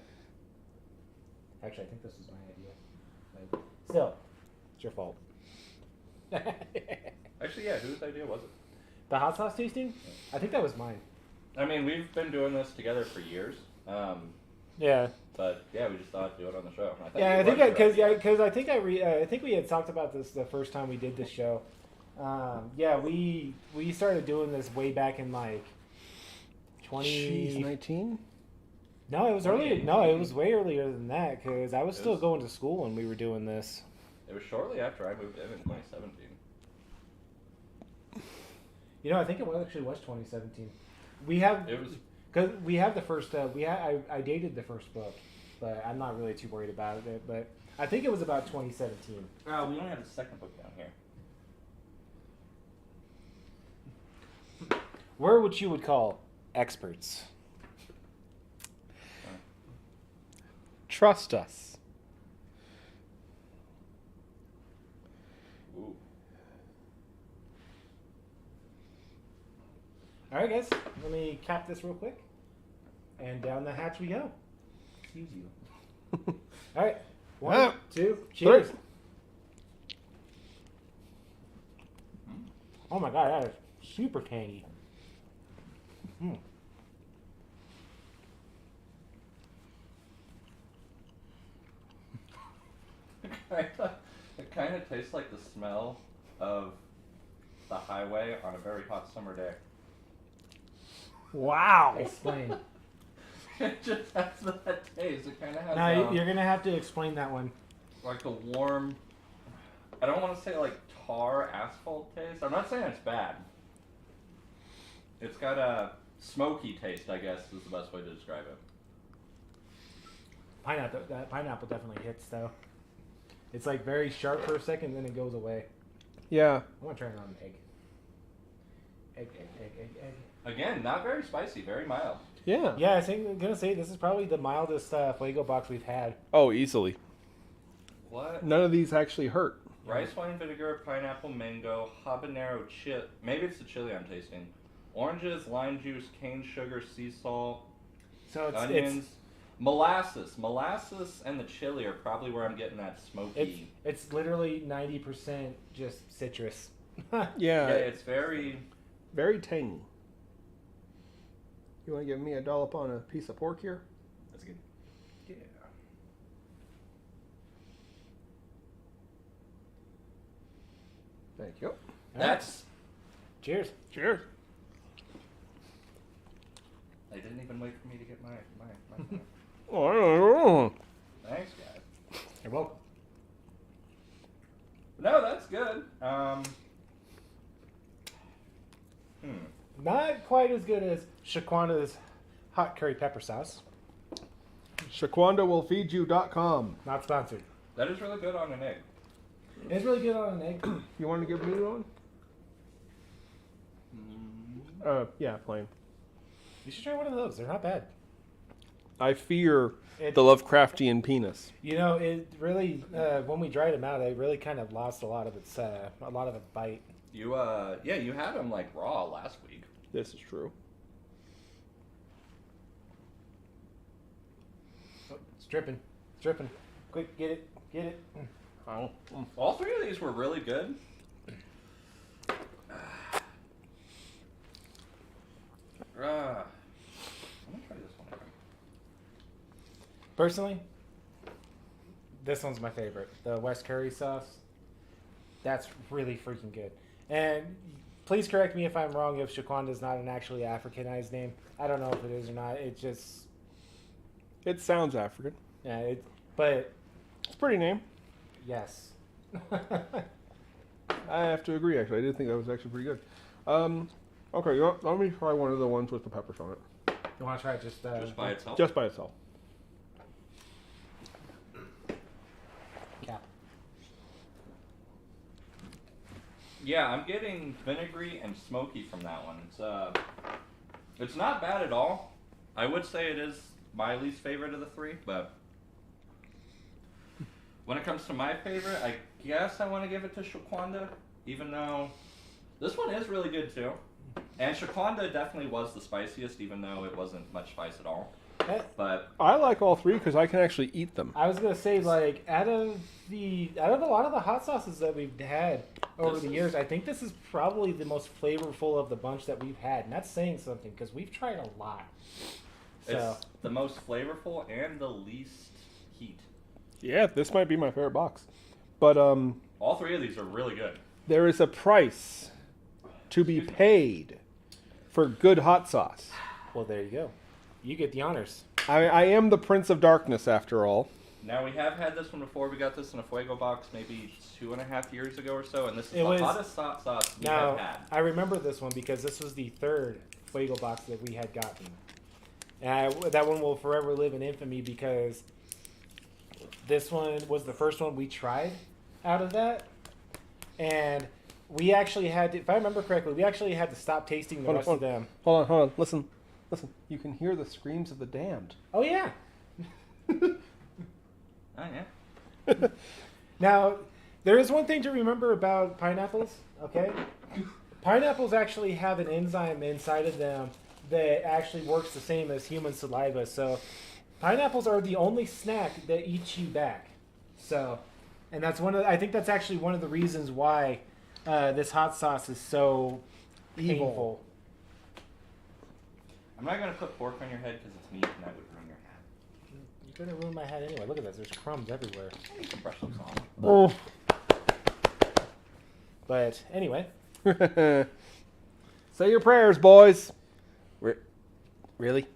Actually, I think this was my idea. Like, still, it's your fault. Actually, yeah, whose idea was it? The hot sauce tasting? I think that was mine. I mean, we've been doing this together for years. Yeah. But yeah, we just thought I'd do it on the show. I think we had talked about this the first time we did this show. We started doing this way back in like 19? No, it was earlier. No, it was way earlier than that because I was still going to school when we were doing this. It was shortly after I moved in 2017. You know, I think it was 2017. We have because we have the first. I dated the first book, but I'm not really too worried about it. But I think it was about 2017. We only have the second book down here. We're what you would call experts. Trust us. Ooh. All right, guys. Let me cap this real quick. And down the hatch we go. Excuse you. All right. 1, 2, cheers. 3. Oh my god, that is super tangy. Mm. It kind of tastes like the smell of the highway on a very hot summer day. Wow. Explain. It just has that taste. It kind of has Now you're gonna have to explain that one. like a warm. I don't want to say like tar asphalt taste. I'm not saying it's bad. It's got a smoky taste, I guess, is the best way to describe it. That pineapple definitely hits though. It's like very sharp for a second, then it goes away. Yeah. I want to try it on an egg. Egg. Again, not very spicy, very mild. Yeah. Yeah, I'm gonna say this is probably the mildest Fuego box we've had. Oh, easily. What? None of these actually hurt. Rice wine vinegar, pineapple, mango, habanero chili. Maybe it's the chili I'm tasting. Oranges, lime juice, cane sugar, sea salt, So onions, molasses. Molasses and the chili are probably where I'm getting that smoky. It's literally 90% just citrus. Yeah, Yeah, it's very... very tangy. You want to give me a dollop on a piece of pork here? That's good. Yeah. Thank you. That's... Cheers. Cheers. They didn't even wait for me to get my Oh, I don't know. Thanks, guys. You're welcome. No, that's good. Not quite as good as Shaquanda's hot curry pepper sauce. ShaquandaWillFeedYou.com. Not sponsored. That is really good on an egg. It's really good on an egg. You want to give me one? Yeah, plain. You should try one of those. They're not bad. I fear the Lovecraftian penis. You know, it really when we dried them out, it really kind of lost a lot of its bite. You you had them like raw last week. This is true. Oh, it's dripping. It's dripping. Quick, get it. Get it. Oh. All three of these were really good. I'm gonna try this one. Personally, this one's my favorite. The West Curry sauce. That's really freaking good. And please correct me if I'm wrong if Shaquanda is not an actually Africanized name. I don't know if it is or not. It just... It sounds African. Yeah, but... It's a pretty name. Yes. I have to agree, actually. I did think that was actually pretty good. Okay, let me try one of the ones with the peppers on it. You want to try it just by itself? Just by itself. Cap. Yeah, I'm getting vinegary and smoky from that one. It's not bad at all. I would say it is my least favorite of the three, but when it comes to my favorite, I guess I want to give it to Shaquanda, even though this one is really good too. And Shaquanda definitely was the spiciest, even though it wasn't much spice at all. But I like all three because I can actually eat them. I was gonna say, like, out of a lot of the hot sauces that we've had over the years, I think this is probably the most flavorful of the bunch that we've had, and that's saying something because we've tried a lot. So it's the most flavorful and the least heat. Yeah, this might be my favorite box. But All three of these are really good. there is a price to be paid for good hot sauce. well, there you go. You get the honors. I am the Prince of Darkness, after all. Now, we have had this one before. We got this in a Fuego box maybe 2.5 years ago or so, and this is It the was- hottest hot sauce we Now, have had. I remember this one because this was the third Fuego box that we had gotten. And that one will forever live in infamy because this one was the first one we tried out of that. And we actually had to, if I remember correctly, we actually had to stop tasting the rest of them. Hold on. Listen. You can hear the screams of the damned. Oh, yeah. Oh, yeah. Now, there is one thing to remember about pineapples, okay? Pineapples actually have an enzyme inside of them that actually works the same as human saliva. So, pineapples are the only snack that eats you back. So, and that's I think that's actually one of the reasons why this hot sauce is so painful. I'm not going to put pork on your head because it's meat and that would ruin your hat. You're going to ruin my head anyway. Look at this. There's crumbs everywhere. I need to brush those off. Oh. But anyway. Say your prayers, boys. Really?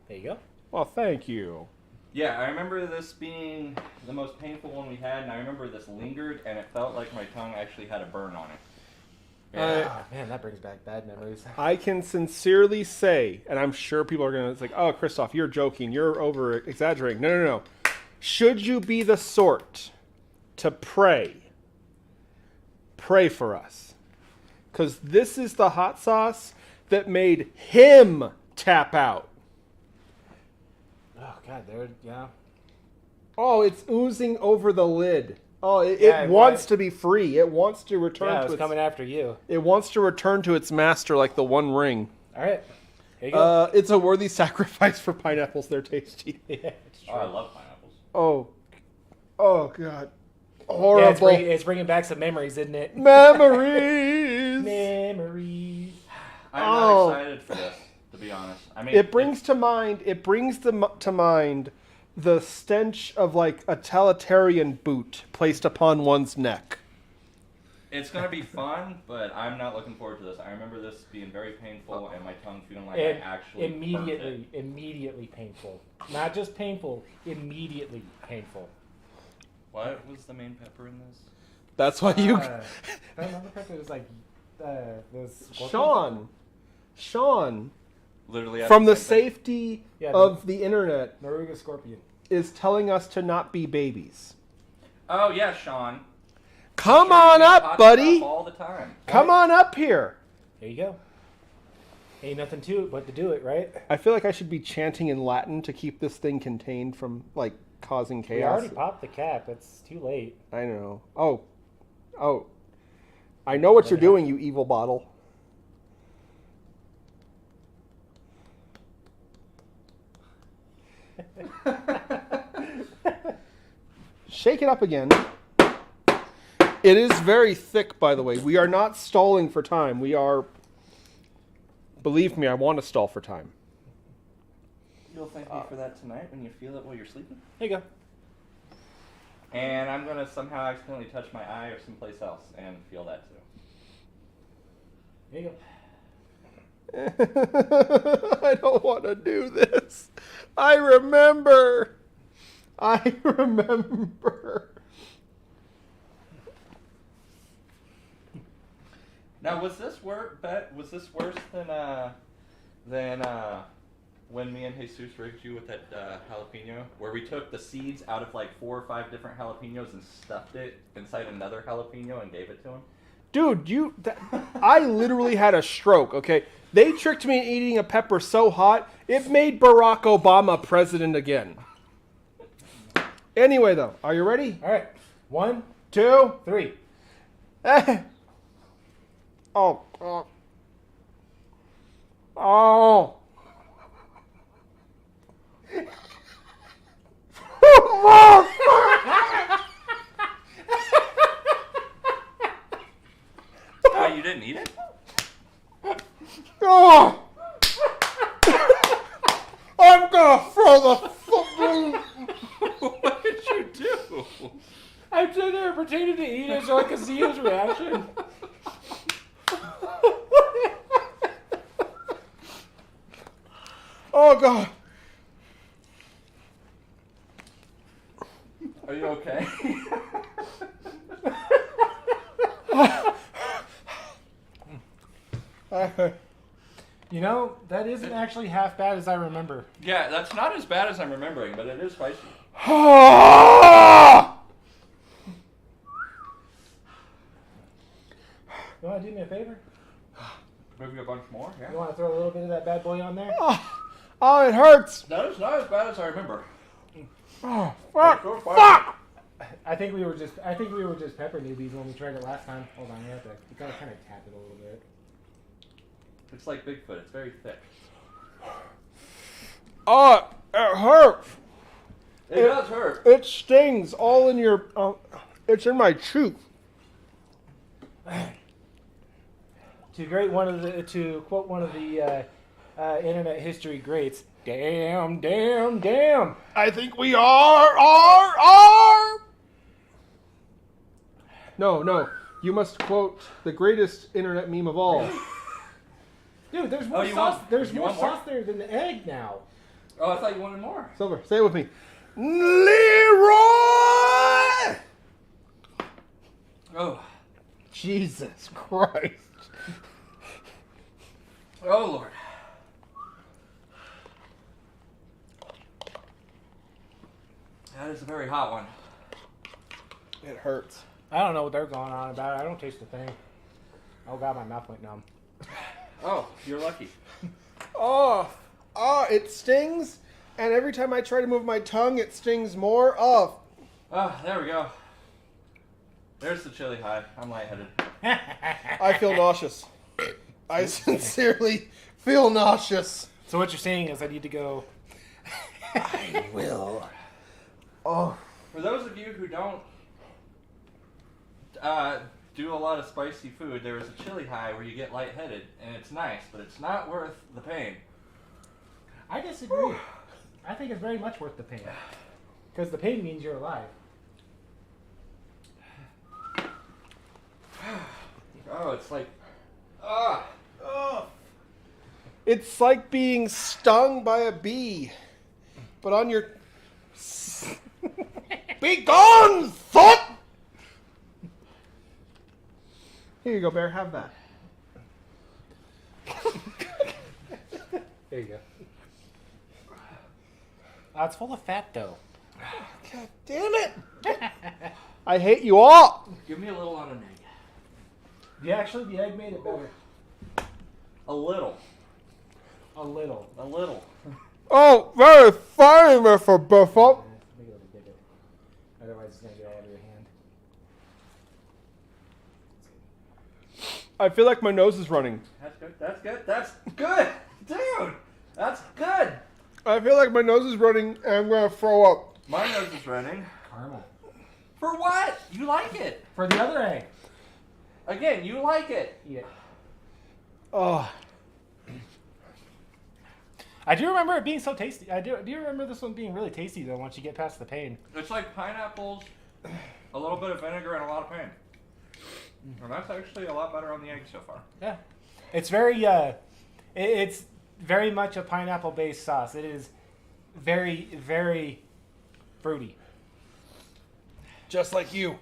There you go. Well, thank you. Yeah, I remember this being the most painful one we had, and I remember this lingered, and it felt like my tongue actually had a burn on it. Oh, man, that brings back bad memories. I can sincerely say, and I'm sure people are going to, it's like, oh, Kristoff, you're joking. You're over-exaggerating. No. Should you be the sort to pray for us. Because this is the hot sauce that made him tap out. Oh, God, yeah. Oh, it's oozing over the lid. Oh, it wants to be free. It wants to return Yeah, to it's coming after you. It wants to return to its master like the One Ring. All right. Here you go. It's a worthy sacrifice for pineapples. They're tasty. Yeah, it's true. Oh, I love pineapples. Oh God. Horrible. Yeah, it's bringing back some memories, isn't it? Memories. Memories. I'm not excited for this, to be honest. I mean, It brings to mind the stench of like a totalitarian boot placed upon one's neck. It's gonna be fun, but I'm not looking forward to this. I remember this being very painful and my tongue feeling like I actually burnt it. Immediately painful. Not just painful, immediately painful. What was the main pepper in this? That's why you. I remember correctly, it was like this scorpion. Sean, Literally from the same thing. safety Yeah, of the internet, Noruga scorpion. is telling us to not be babies. Oh yeah, Sean. Come Sure, on you up, hot buddy. stuff all the time. Come on up here. There you go. Ain't nothing to it but to do it, right? I feel like I should be chanting in Latin to keep this thing contained from like causing chaos. We already popped the cap. It's too late. I know. Oh. I know what you're doing, you evil bottle. Shake it up again. It is very thick, by the way. We are not stalling for time. We are... Believe me, I want to stall for time. You'll thank me for that tonight when you feel it while you're sleeping. There you go. And I'm gonna somehow accidentally touch my eye or someplace else and feel that too. There you go. I don't want to do this. I remember. Now, was this worse than when me and Jesus rigged you with that jalapeno, where we took the seeds out of like 4 or 5 different jalapenos and stuffed it inside another jalapeno and gave it to him? Dude, I literally had a stroke, okay? They tricked me into eating a pepper so hot, it made Barack Obama president again. Anyway, though, are you ready? All right. 1, 2, 3. Oh. Oh, you didn't eat it? Oh. I'm gonna throw the football. What did you do? I'm sitting there pretending to eat it so I can see his reaction. Oh, God. Are you okay? You know, that isn't actually half bad as I remember. Yeah, that's not as bad as I'm remembering, but it is spicy. You want to do me a favor? Maybe a bunch more, yeah? You want to throw a little bit of that bad boy on there? Oh, it hurts. That is not as bad as I remember. Oh, fuck. So spicy. Fuck. I think we were just pepper newbies when we tried it last time. Hold on, you gotta kind of tap it a little bit. It's like Bigfoot. It's very thick. Oh, it hurts. It does hurt. It stings all in your... it's in my cheek. To quote one of the internet history greats, damn, damn, damn. I think we are. No. You must quote the greatest internet meme of all. Dude, there's more you sauce. want- There's you more want more? sauce there than the egg now. Oh, I thought you wanted more. Silver, say it with me. Leroy! Oh. Jesus Christ. Oh, Lord. That is a very hot one. It hurts. I don't know what they're going on about. I don't taste a thing. Oh God, my mouth went numb. Oh, you're lucky. Oh, it stings. And every time I try to move my tongue, it stings more. Oh. Oh, there we go. There's the chili high. I'm lightheaded. I feel nauseous. I sincerely feel nauseous. So what you're saying is I need to go... I will. Oh. For those of you who don't do a lot of spicy food, there is a chili high where you get lightheaded, and it's nice, but it's not worth the pain. I disagree. I think it's very much worth the pain. Because the pain means you're alive. Oh, it's like... It's like being stung by a bee. But on your... Be gone, foot! Here you go, Bear. Have that. There you go. It's full of fat, though. God damn it! I hate you all! Give me a little on an egg. Yeah, actually, the egg made it better. A little. A little. A little. Oh, very funny, Mr. Bishop. Maybe a little bigger. Otherwise, it's going to get all over your hand. I feel like my nose is running. That's good. That's good. That's good. Dude, that's good. I feel like my nose is running and I'm going to throw up. My nose is running. Caramel. For what? You like it. For the other egg. Again, you like it. Eat it. Oh. I do remember it being so tasty. Do you remember this one being really tasty, though, once you get past the pain? It's like pineapples, a little bit of vinegar, and a lot of pain. And that's actually a lot better on the egg so far. Yeah. It's very, it's very much a pineapple-based sauce. It is very, very fruity. Just like you.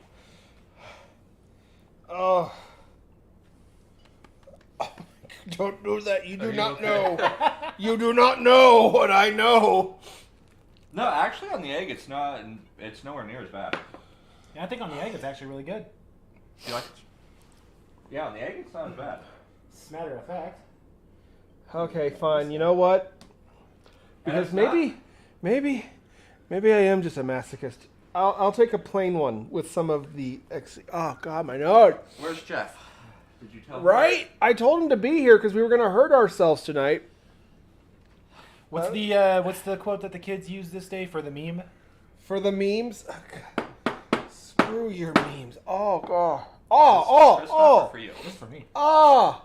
Oh. Don't do that. You do not know. You do not know what I know. No, actually on the egg it's not. It's nowhere near as bad. Yeah, I think on the egg it's actually really good. You like it? Yeah, on the egg it's not as bad. As a matter of fact. Okay, fine. You know what? Because maybe I am just a masochist. I'll take a plain one with some of the oh God, my nose. Where's Jeff? Did you tell him? Right? I told him to be here because we were going to hurt ourselves tonight. What's the quote that the kids use this day for the meme? For the memes? Oh, God. Screw your memes. Oh, God. Oh. For you. Just for me. Oh.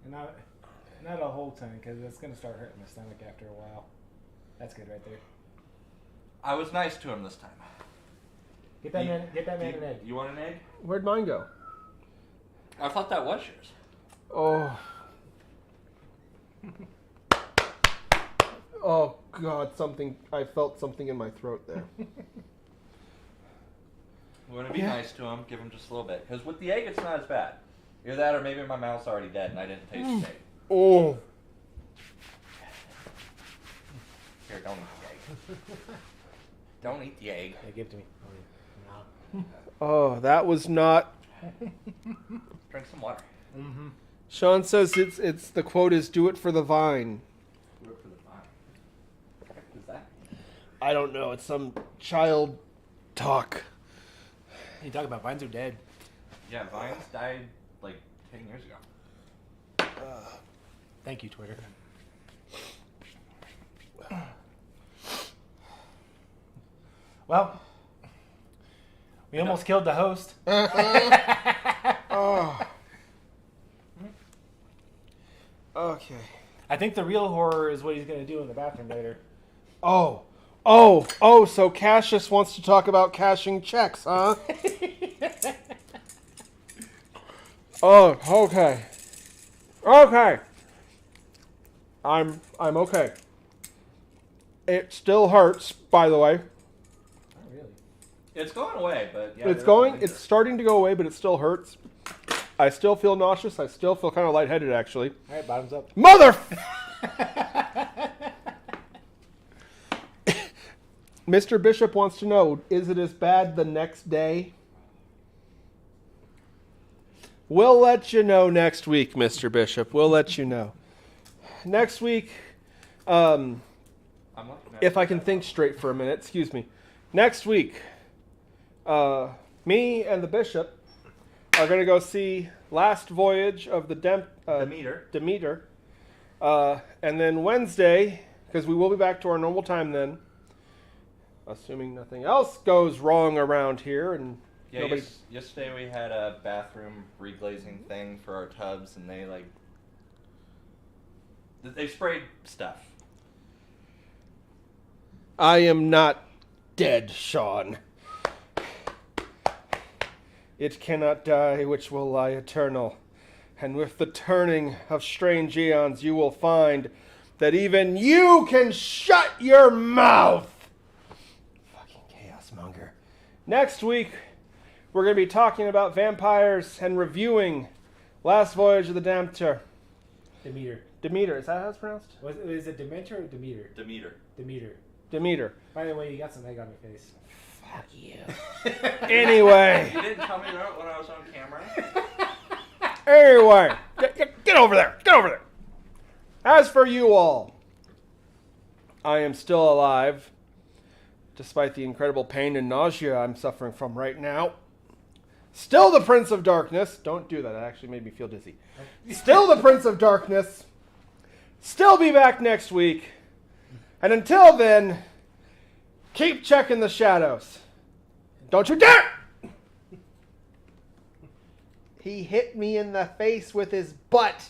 And not a whole ton, because it's going to start hurting my stomach after a while. That's good right there. I was nice to him this time. Get that man an egg. You want an egg? Where'd mine go? I thought that was yours. Oh. Oh, God, I felt something in my throat there. We want to be nice to him, give him just a little bit. Because with the egg, it's not as bad. Either that or maybe my mouth's already dead and I didn't taste the egg. Oh. Here, don't eat the egg. Don't eat the egg. Yeah, give it to me. No. Oh, that was not... Drink some water. Mm-hmm. Sean says it's the quote is, do it for the vine. Do it for the vine. What the heck is that? I don't know. It's some child talk. You talk about vines are dead. Yeah, vines died like 10 years ago. Thank you, Twitter. Well, we almost killed the host. Oh. Okay. I think the real horror is what he's going to do in the bathroom later. Oh, so Cassius wants to talk about cashing checks, huh? Oh, okay. Okay. I'm okay. It still hurts, by the way. Not really. It's going away, but yeah. It's starting to go away, but it still hurts. I still feel nauseous. I still feel kind of lightheaded, actually. All right, bottoms up. Mother... Mr. Bishop wants to know, is it as bad the next day? We'll let you know next week, Mr. Bishop. We'll let you know. Next week, if I can think straight for a minute, excuse me. Next week, me and the Bishop are going to go see Last Voyage of the Demeter. And then Wednesday, because we will be back to our normal time then, assuming nothing else goes wrong around here. And yeah, yesterday we had a bathroom reglazing thing for our tubs, and they sprayed stuff. I am not dead, Sean. It cannot die, which will lie eternal. And with the turning of strange eons, you will find that even you can shut your mouth. Fucking chaos monger. Next week, we're going to be talking about vampires and reviewing Last Voyage of the Demeter. Demeter, is that how it's pronounced? Is it Demeter or Demeter? Demeter. By the way, you got some egg on your face. Fuck you. Anyway. You didn't tell me that when I was on camera. Anyway. Get over there. Get over there. As for you all, I am still alive, despite the incredible pain and nausea I'm suffering from right now. Still the Prince of Darkness. Don't do that. It actually made me feel dizzy. Still the Prince of Darkness. Still be back next week. And until then, keep checking the shadows. Don't you dare! He hit me in the face with his butt.